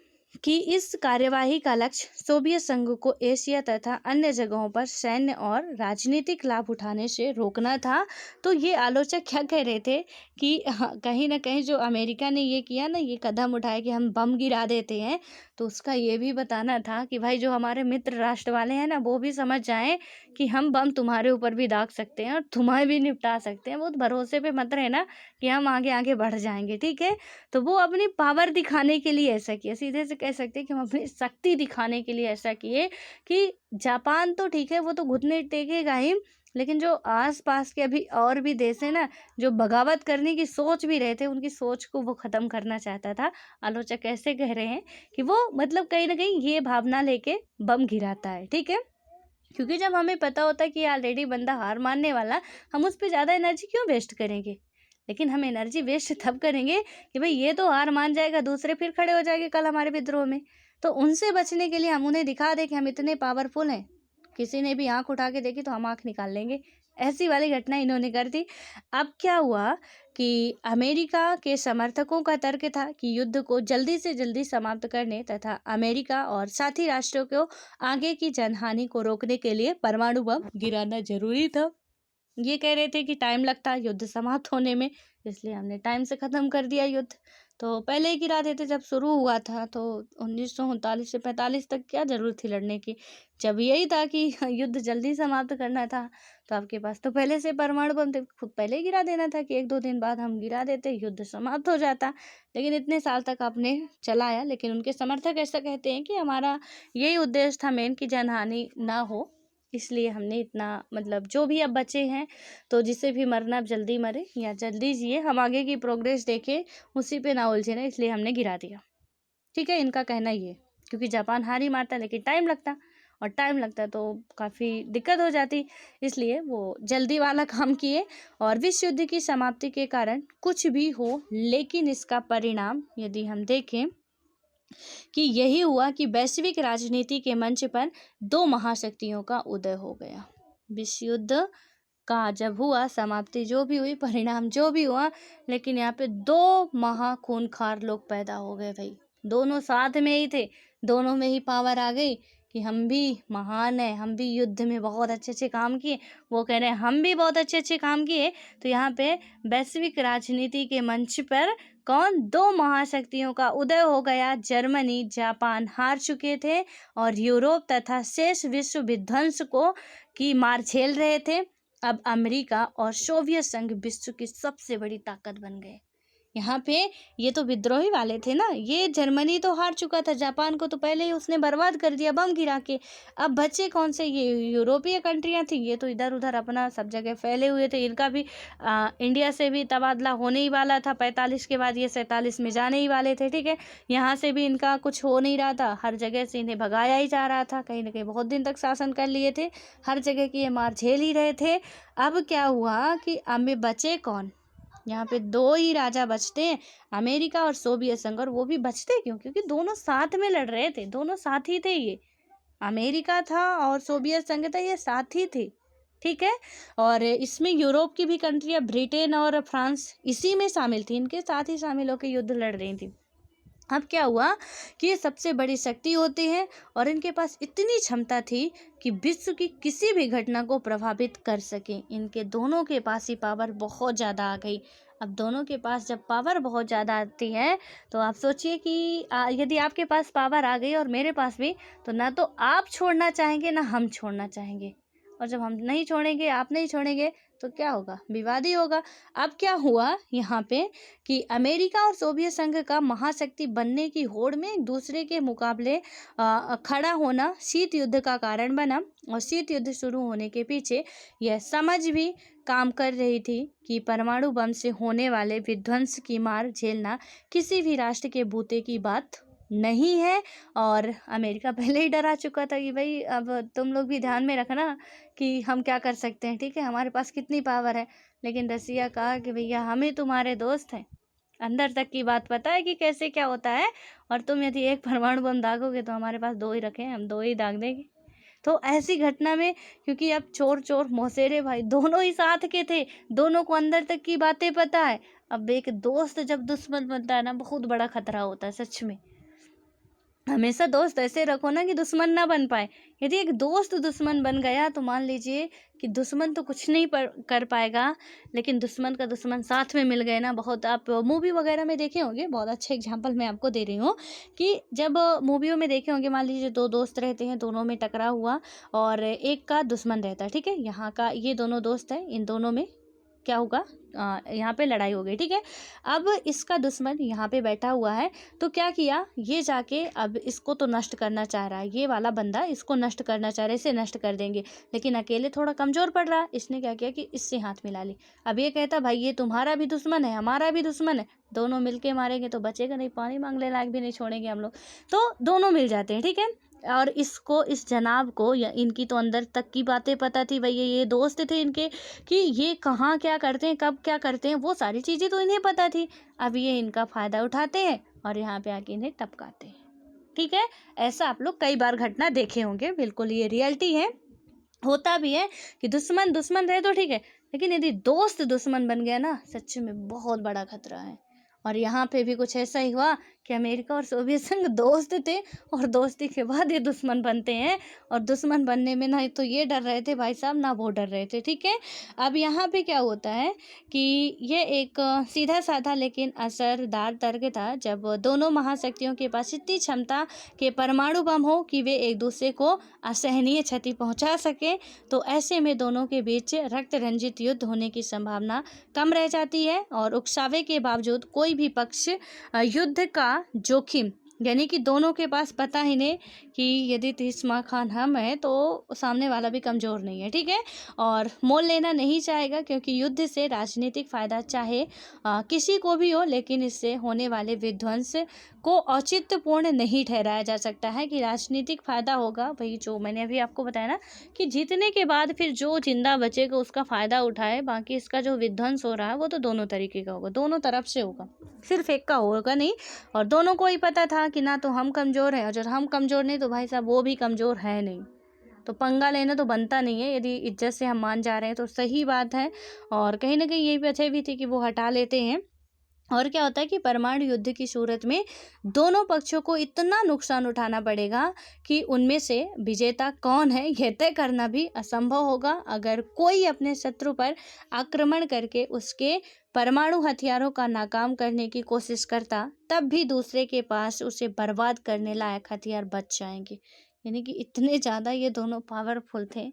की इस कार्यवाही का लक्ष्य सोवियत संघ को एशिया तथा अन्य जगहों पर सैन्य और राजनीतिक लाभ उठाने से रोकना था। तो ये आलोचक क्या कह रहे थे कि कहीं ना कहीं जो अमेरिका ने ये किया ना, ये कदम उठाया कि हम बम गिरा देते हैं, तो उसका ये भी बताना था कि भाई जो हमारे मित्र राष्ट्र वाले हैं ना, वो भी समझ जाएं कि हम बम तुम्हारे ऊपर भी दाग सकते हैं और तुम्हें भी निपटा सकते हैं। वो भरोसे पे मत रहना कि हम आगे आगे बढ़ जाएंगे, ठीक है। तो वो अपनी पावर दिखाने के लिए ऐसा किया, सीधे से कह सकते हैं कि हम अपनी शक्ति दिखाने के लिए ऐसा किए कि जापान तो ठीक है, वो तो घुटने टेकेगा ही, लेकिन जो आसपास के अभी और भी देश है ना, जो बगावत करने की सोच भी रहे थे, उनकी सोच को वो खत्म करना चाहता था। आलोचक ऐसे कह रहे हैं कि वो मतलब कहीं ना कहीं ये भावना लेके बम गिराता है, ठीक है। क्योंकि जब हमें पता होता है कि ऑलरेडी बंदा हार मानने वाला, हम उस पर ज़्यादा एनर्जी क्यों वेस्ट करेंगे। लेकिन हम एनर्जी वेस्ट तब करेंगे कि भाई ये तो हार मान जाएगा, दूसरे फिर खड़े हो जाएंगे कल हमारे विद्रोह में। तो उनसे बचने के लिए हम उन्हें दिखा दें कि हम इतने पावरफुल हैं, किसी ने भी आंख उठा के देखी तो हम आंख निकाल लेंगे। ऐसी वाली घटना इन्होंने कर दी। अब क्या हुआ कि अमेरिका के समर्थकों का तर्क था कि युद्ध को जल्दी से जल्दी समाप्त करने तथा अमेरिका और साथी राष्ट्रों को आगे की जनहानि को रोकने के लिए परमाणु बम गिराना जरूरी था। ये कह रहे थे कि टाइम लगता है युद्ध समाप्त होने में, इसलिए हमने टाइम से ख़त्म कर दिया युद्ध। तो पहले ही गिरा देते जब शुरू हुआ था, तो 1939 से 45 तक क्या ज़रूरत थी लड़ने की, जब यही था कि युद्ध जल्दी समाप्त करना था। तो आपके पास तो पहले से परमाणु बम थे, खुद पहले ही गिरा देना था कि 1-2 दिन बाद हम गिरा देते, युद्ध समाप्त हो जाता। लेकिन इतने साल तक आपने चलाया। लेकिन उनके समर्थक ऐसा कहते हैं कि हमारा यही उद्देश्य था मेन, कि जनहानि ना हो इसलिए हमने इतना मतलब जो भी अब बचे हैं तो जिसे भी मरना अब जल्दी मरे या जल्दी जिए, हम आगे की प्रोग्रेस देखें, उसी पे ना उलझे ना, इसलिए हमने गिरा दिया। ठीक है, इनका कहना ये, क्योंकि जापान हार ही मारता लेकिन टाइम लगता, और टाइम लगता तो काफ़ी दिक्कत हो जाती, इसलिए वो जल्दी वाला काम किए। और विश्व युद्ध की समाप्ति के कारण कुछ भी हो, लेकिन इसका परिणाम यदि हम देखें कि यही हुआ कि वैश्विक राजनीति के मंच पर दो महाशक्तियों का उदय हो गया। विश्व युद्ध का जब हुआ समाप्ति, जो भी हुई, परिणाम जो भी हुआ, लेकिन यहाँ पे दो महाखूनखार लोग पैदा हो गए भाई। दोनों साथ में ही थे, दोनों में ही पावर आ गई कि हम भी महान हैं, हम भी युद्ध में बहुत अच्छे अच्छे काम किए, वो कह रहे हैं हम भी बहुत अच्छे अच्छे काम किए। तो यहाँ पे वैश्विक राजनीति के मंच पर कौन, दो महाशक्तियों का उदय हो गया। जर्मनी, जापान हार चुके थे और यूरोप तथा शेष विश्व विध्वंस को की मार झेल रहे थे। अब अमेरिका और सोवियत संघ विश्व की सबसे बड़ी ताकत बन गए। यहाँ पे ये तो विद्रोही वाले थे ना, ये जर्मनी तो हार चुका था, जापान को तो पहले ही उसने बर्बाद कर दिया बम गिरा के। अब बचे कौन से, ये यूरोपीय कंट्रियाँ थी, ये तो इधर उधर अपना सब जगह फैले हुए थे। इनका भी इंडिया से भी तबादला होने ही वाला था 45 के बाद, ये 47 में जाने ही वाले थे। ठीक है, यहाँ से भी इनका कुछ हो नहीं रहा था, हर जगह से इन्हें भगाया ही जा रहा था, कहीं ना कहीं बहुत दिन तक शासन कर लिए थे, हर जगह की ये मार झेल ही रहे थे। अब क्या हुआ कि अब में बचे कौन, यहाँ पे दो ही राजा बचते हैं, अमेरिका और सोवियत संघ। और वो भी बचते क्यों, क्योंकि दोनों साथ में लड़ रहे थे, दोनों साथी थे, ये अमेरिका था और सोवियत संघ था, ये साथी थे। ठीक है, और इसमें यूरोप की भी कंट्रियां, ब्रिटेन और फ्रांस इसी में शामिल थी, इनके साथ ही शामिल होकर युद्ध लड़ रही थी। अब क्या हुआ कि ये सबसे बड़ी शक्ति होते हैं और इनके पास इतनी क्षमता थी कि विश्व की किसी भी घटना को प्रभावित कर सके। इनके दोनों के पास ही पावर बहुत ज़्यादा आ गई। अब दोनों के पास जब पावर बहुत ज़्यादा आती है तो आप सोचिए कि यदि आपके पास पावर आ गई और मेरे पास भी, तो ना तो आप छोड़ना चाहेंगे ना हम छोड़ना चाहेंगे। और जब हम नहीं छोड़ेंगे, आप नहीं छोड़ेंगे, तो क्या होगा, विवाद ही होगा। अब क्या हुआ यहाँ पे कि अमेरिका और सोवियत संघ का महाशक्ति बनने की होड़ में एक दूसरे के मुकाबले खड़ा होना शीत युद्ध का कारण बना। और शीत युद्ध शुरू होने के पीछे यह समझ भी काम कर रही थी कि परमाणु बम से होने वाले विध्वंस की मार झेलना किसी भी राष्ट्र के बूते की बात नहीं है। और अमेरिका पहले ही डरा चुका था कि भाई अब तुम लोग भी ध्यान में रखना कि हम क्या कर सकते हैं, ठीक है, हमारे पास कितनी पावर है। लेकिन रसिया कहा कि भैया हमें तुम्हारे दोस्त हैं, अंदर तक की बात पता है कि कैसे क्या होता है, और तुम यदि एक परमाणु बम दागोगे तो हमारे पास दो ही रखे हैं, हम दो ही दाग देंगे। तो ऐसी घटना में, क्योंकि अब चोर चोर मौसेरे भाई दोनों ही साथ के थे, दोनों को अंदर तक की बातें पता है। अब एक दोस्त जब दुश्मन बनता है ना, बहुत बड़ा खतरा होता है सच में। हमेशा दोस्त ऐसे रखो ना कि दुश्मन ना बन पाए। यदि एक दोस्त दुश्मन बन गया तो मान लीजिए कि दुश्मन तो कुछ नहीं कर पाएगा, लेकिन दुश्मन का दुश्मन साथ में मिल गए ना, बहुत आप मूवी वगैरह में देखे होंगे, बहुत अच्छे एग्जांपल मैं आपको दे रही हूँ कि जब मूवियों में देखे होंगे, मान लीजिए दो दोस्त रहते हैं, दोनों में टकराव हुआ और एक का दुश्मन रहता है। ठीक है, यहाँ का ये दोनों दोस्त हैं, इन दोनों में क्या होगा, यहाँ पे लड़ाई हो गई। ठीक है, अब इसका दुश्मन यहाँ पे बैठा हुआ है, तो क्या किया, ये जाके अब इसको तो नष्ट करना चाह रहा है, ये वाला बंदा इसको नष्ट करना चाह रहा है, इसे नष्ट कर देंगे, लेकिन अकेले थोड़ा कमज़ोर पड़ रहा है। इसने क्या किया कि इससे हाथ मिला ली। अब ये कहता भाई ये तुम्हारा भी दुश्मन है, हमारा भी दुश्मन है, दोनों मिलके मारेंगे तो बचेगा नहीं, पानी मांगने लायक भी नहीं छोड़ेंगे हम लोग। तो दोनों मिल जाते हैं। ठीक है, और इसको, इस जनाब को, या इनकी तो अंदर तक की बातें पता थी भाई, ये दोस्त थे इनके कि ये कहाँ क्या करते हैं, कब क्या करते हैं, वो सारी चीज़ें तो इन्हें पता थी। अब ये इनका फ़ायदा उठाते हैं और यहाँ पे आके इन्हें टपकाते हैं। ठीक है, ऐसा आप लोग कई बार घटना देखे होंगे, बिल्कुल ये रियलिटी है, होता भी है कि दुश्मन दुश्मन रहे तो ठीक है, लेकिन यदि दोस्त दुश्मन बन गया ना, सच में बहुत बड़ा खतरा है। और यहाँ पे भी कुछ ऐसा ही हुआ कि अमेरिका और सोवियत संघ दोस्त थे और दोस्ती के बाद ये दुश्मन बनते हैं, और दुश्मन बनने में ना तो ये डर रहे थे भाई साहब, ना वो डर रहे थे। ठीक है, अब यहाँ पे क्या होता है कि ये एक सीधा साधा लेकिन असरदार तर्क था। जब दोनों महाशक्तियों के पास इतनी क्षमता के परमाणु बम हो कि वे एक दूसरे को असहनीय क्षति पहुंचा सके, तो ऐसे में दोनों के बीच रक्त रंजित युद्ध होने की संभावना कम रह जाती है। और उकसावे के बावजूद कोई भी पक्ष युद्ध का जोखिम यानी कि दोनों के पास पता ही नहीं कि यदि तीसरा खान हम हैं तो सामने वाला भी कमज़ोर नहीं है, ठीक है। और मोल लेना नहीं चाहेगा, क्योंकि युद्ध से राजनीतिक फ़ायदा चाहे किसी को भी हो, लेकिन इससे होने वाले विध्वंस को औचित्यपूर्ण नहीं ठहराया जा सकता है कि राजनीतिक फ़ायदा होगा। वही जो मैंने अभी आपको बताया ना कि जीतने के बाद फिर जो जिंदा बचेगा उसका फ़ायदा उठाए, बाकी इसका जो विध्वंस हो रहा है वो तो दोनों तरीके का होगा, दोनों तरफ से होगा, सिर्फ एक का होगा नहीं। और दोनों को ही पता था कि ना तो हम कमज़ोर हैं, और जब हम कमज़ोर नहीं तो भाई साहब वो भी कमज़ोर है नहीं, तो पंगा लेना तो बनता नहीं है। यदि इज्जत से हम मान जा रहे हैं तो सही बात है। और कहीं ना कहीं यही वजह भी थी कि वो हटा लेते हैं। और क्या होता है कि परमाणु युद्ध की सूरत में दोनों पक्षों को इतना नुकसान उठाना पड़ेगा कि उनमें से विजेता कौन है यह तय करना भी असंभव होगा। अगर कोई अपने शत्रु पर आक्रमण करके उसके परमाणु हथियारों का नाकाम करने की कोशिश करता, तब भी दूसरे के पास उसे बर्बाद करने लायक हथियार बच जाएंगे। यानी कि इतने ज़्यादा ये दोनों पावरफुल थे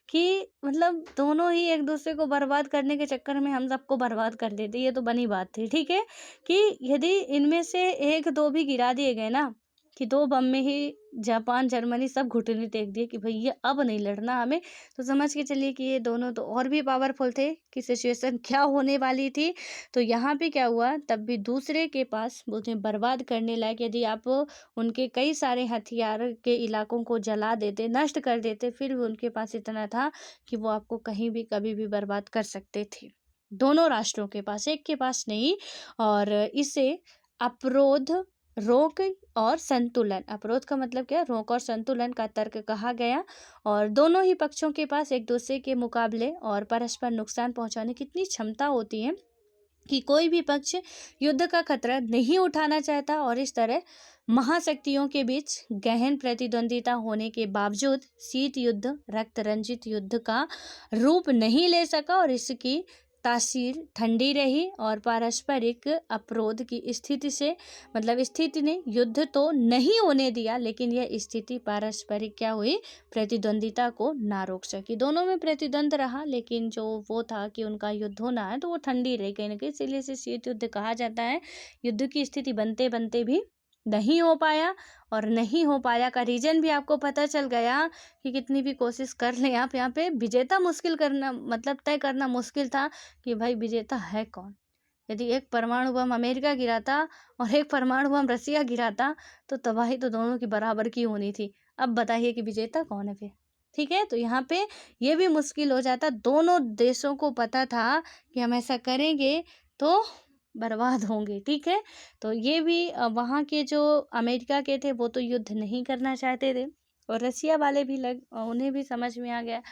कि मतलब दोनों ही एक दूसरे को बर्बाद करने के चक्कर में हम सबको बर्बाद कर देते। ये तो बनी बात थी, ठीक है। कि यदि इनमें से एक दो भी गिरा दिए गए ना, कि दो बम में ही जापान जर्मनी सब घुटने टेक दिए कि भैया अब नहीं लड़ना हमें, तो समझ के चलिए कि ये दोनों तो और भी पावरफुल थे कि सिचुएशन क्या होने वाली थी। तो यहाँ पे क्या हुआ, तब भी दूसरे के पास उन्हें बर्बाद करने लायक, यदि आप उनके कई सारे हथियार के इलाकों को जला देते, नष्ट कर देते, फिर भी उनके पास इतना था कि वो आपको कहीं भी कभी भी बर्बाद कर सकते थे। दोनों राष्ट्रों के पास, एक के पास नहीं। और इसे अवरोध, रोक और संतुलन, अवरोध का मतलब क्या, रोक और संतुलन का तर्क कहा गया। और दोनों ही पक्षों के पास एक दूसरे के मुकाबले और परस्पर नुकसान पहुंचाने की इतनी क्षमता होती है कि कोई भी पक्ष युद्ध का खतरा नहीं उठाना चाहता। और इस तरह महाशक्तियों के बीच गहन प्रतिद्वंदिता होने के बावजूद शीत युद्ध रक्त रंजित युद्ध का रूप नहीं ले सका, और इसकी तासीर ठंडी रही। और पारस्परिक अवरोध की स्थिति से मतलब स्थिति ने युद्ध तो नहीं होने दिया, लेकिन यह स्थिति पारस्परिक क्या हुई, प्रतिद्वंदिता को ना रोक सकी। दोनों में प्रतिद्वंद रहा, लेकिन जो वो था कि उनका युद्ध होना है तो वो ठंडी रही कहीं ना कहीं, इसलिए इसे शीत युद्ध कहा जाता है। युद्ध की स्थिति बनते बनते भी नहीं हो पाया। और नहीं हो पाया का रीजन भी आपको पता चल गया कि कितनी भी कोशिश कर लें आप, यहाँ पे विजेता मुश्किल करना मतलब तय करना मुश्किल था कि भाई विजेता है कौन। यदि एक परमाणु बम अमेरिका गिराता और एक परमाणु बम रसिया गिराता तो तबाही तो दोनों की बराबर की होनी थी। अब बताइए कि विजेता कौन है फिर, ठीक है। तो यहाँ पे ये भी मुश्किल हो जाता। दोनों देशों को पता था कि हम ऐसा करेंगे तो बर्बाद होंगे, ठीक है। तो ये भी वहाँ के जो अमेरिका के थे वो तो युद्ध नहीं करना चाहते थे, और रसिया वाले भी उन्हें भी समझ में आ गया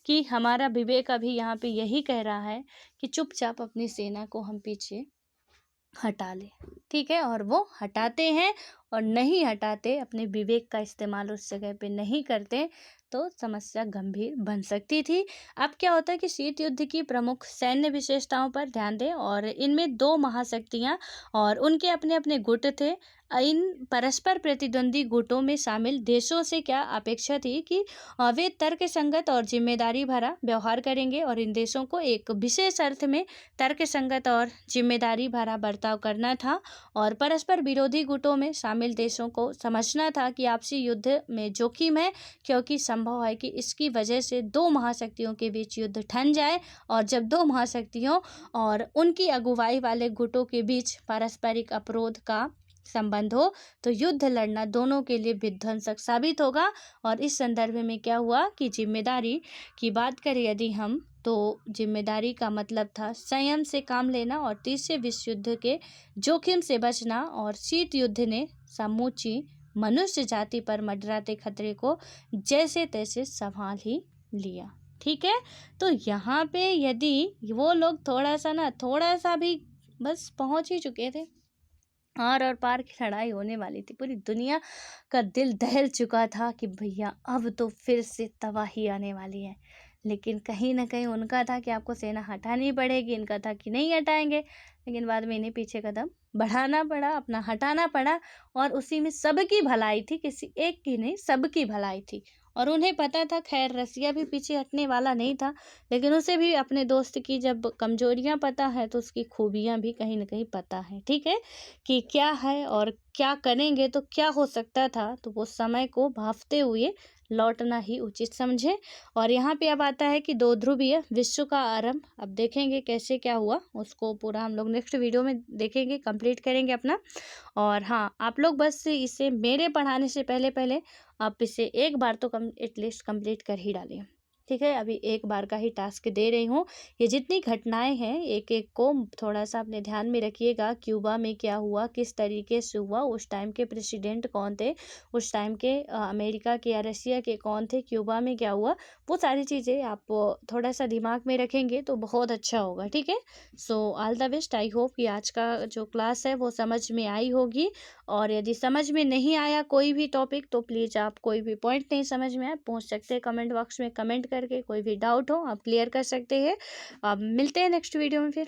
कि हमारा विवेक अभी यहाँ पे यही कह रहा है कि चुपचाप अपनी सेना को हम पीछे हटा ले, ठीक है। और वो हटाते हैं, और नहीं हटाते, अपने विवेक का इस्तेमाल उस जगह पे नहीं करते, तो समस्या गंभीर बन सकती थी। अब क्या होता है कि शीत युद्ध की प्रमुख सैन्य विशेषताओं पर ध्यान दें। और इनमें दो महाशक्तियां और उनके अपने अपने गुट थे। इन परस्पर प्रतिद्वंदी गुटों में शामिल देशों से क्या अपेक्षा थी कि वे तर्कसंगत और जिम्मेदारी भरा व्यवहार करेंगे, और इन देशों को एक विशेष अर्थ में तर्कसंगत और जिम्मेदारी भरा बर्ताव करना था। और परस्पर विरोधी गुटों में शामिल देशों को समझना था कि आपसी युद्ध में जोखिम है, क्योंकि संभव है कि इसकी वजह से दो महाशक्तियों के बीच युद्ध ठन जाए। और जब दो महाशक्तियों और उनकी अगुवाई वाले गुटों के बीच पारस्परिक अवरोध का संबंध हो तो युद्ध लड़ना दोनों के लिए विध्वंसक साबित होगा। और इस संदर्भ में क्या हुआ कि जिम्मेदारी की बात करें यदि हम, तो जिम्मेदारी का मतलब था संयम से काम लेना और तीसरे विश्व युद्ध के जोखिम से बचना। और शीत युद्ध ने समूची मनुष्य जाति पर मंडराते खतरे को जैसे तैसे संभाल ही लिया, ठीक है। तो यहाँ पे यदि वो लोग थोड़ा सा भी बस पहुंच ही चुके थे, और पार की लड़ाई होने वाली थी, पूरी दुनिया का दिल दहल चुका था कि भैया अब तो फिर से तबाही आने वाली है। लेकिन कहीं ना कहीं उनका था कि आपको सेना हटानी पड़ेगी, इनका था कि नहीं हटाएंगे। लेकिन बाद में इन्हें पीछे कदम बढ़ाना पड़ा, अपना हटाना पड़ा, और उसी में सबकी भलाई थी, किसी एक की नहीं सबकी भलाई थी। और उन्हें पता था, खैर रसिया भी पीछे हटने वाला नहीं था, लेकिन उसे भी अपने दोस्त की जब कमजोरियां पता है तो उसकी खूबियां भी कहीं ना कहीं पता है, ठीक है, कि क्या है और क्या करेंगे तो क्या हो सकता था, तो वो समय को भांपते हुए लौटना ही उचित समझे। और यहाँ पे अब आता है कि 2 ध्रुवीय विश्व का आरंभ, अब देखेंगे कैसे क्या हुआ, उसको पूरा हम लोग नेक्स्ट वीडियो में देखेंगे, कंप्लीट करेंगे अपना। और हाँ, आप लोग बस इसे मेरे पढ़ाने से पहले पहले आप इसे एक बार तो कम एटलीस्ट कंप्लीट कर ही डालिए, ठीक है। अभी एक बार का ही टास्क दे रही हूँ। ये जितनी घटनाएं हैं एक एक को थोड़ा सा अपने ध्यान में रखिएगा। क्यूबा में क्या हुआ, किस तरीके से हुआ, उस टाइम के प्रेसिडेंट कौन थे, उस टाइम के अमेरिका के या रसिया के कौन थे, क्यूबा में क्या हुआ, वो सारी चीज़ें आप थोड़ा सा दिमाग में रखेंगे तो बहुत अच्छा होगा, ठीक है। So all the best. I hope कि आज का जो क्लास है वो समझ में आई होगी। और यदि समझ में नहीं आया कोई भी टॉपिक तो प्लीज़ आप, कोई भी पॉइंट नहीं समझ में आए, पूछ सकते हैं कमेंट बॉक्स में, कमेंट करके कोई भी डाउट हो आप क्लियर कर सकते हैं। अब मिलते हैं नेक्स्ट वीडियो में फिर।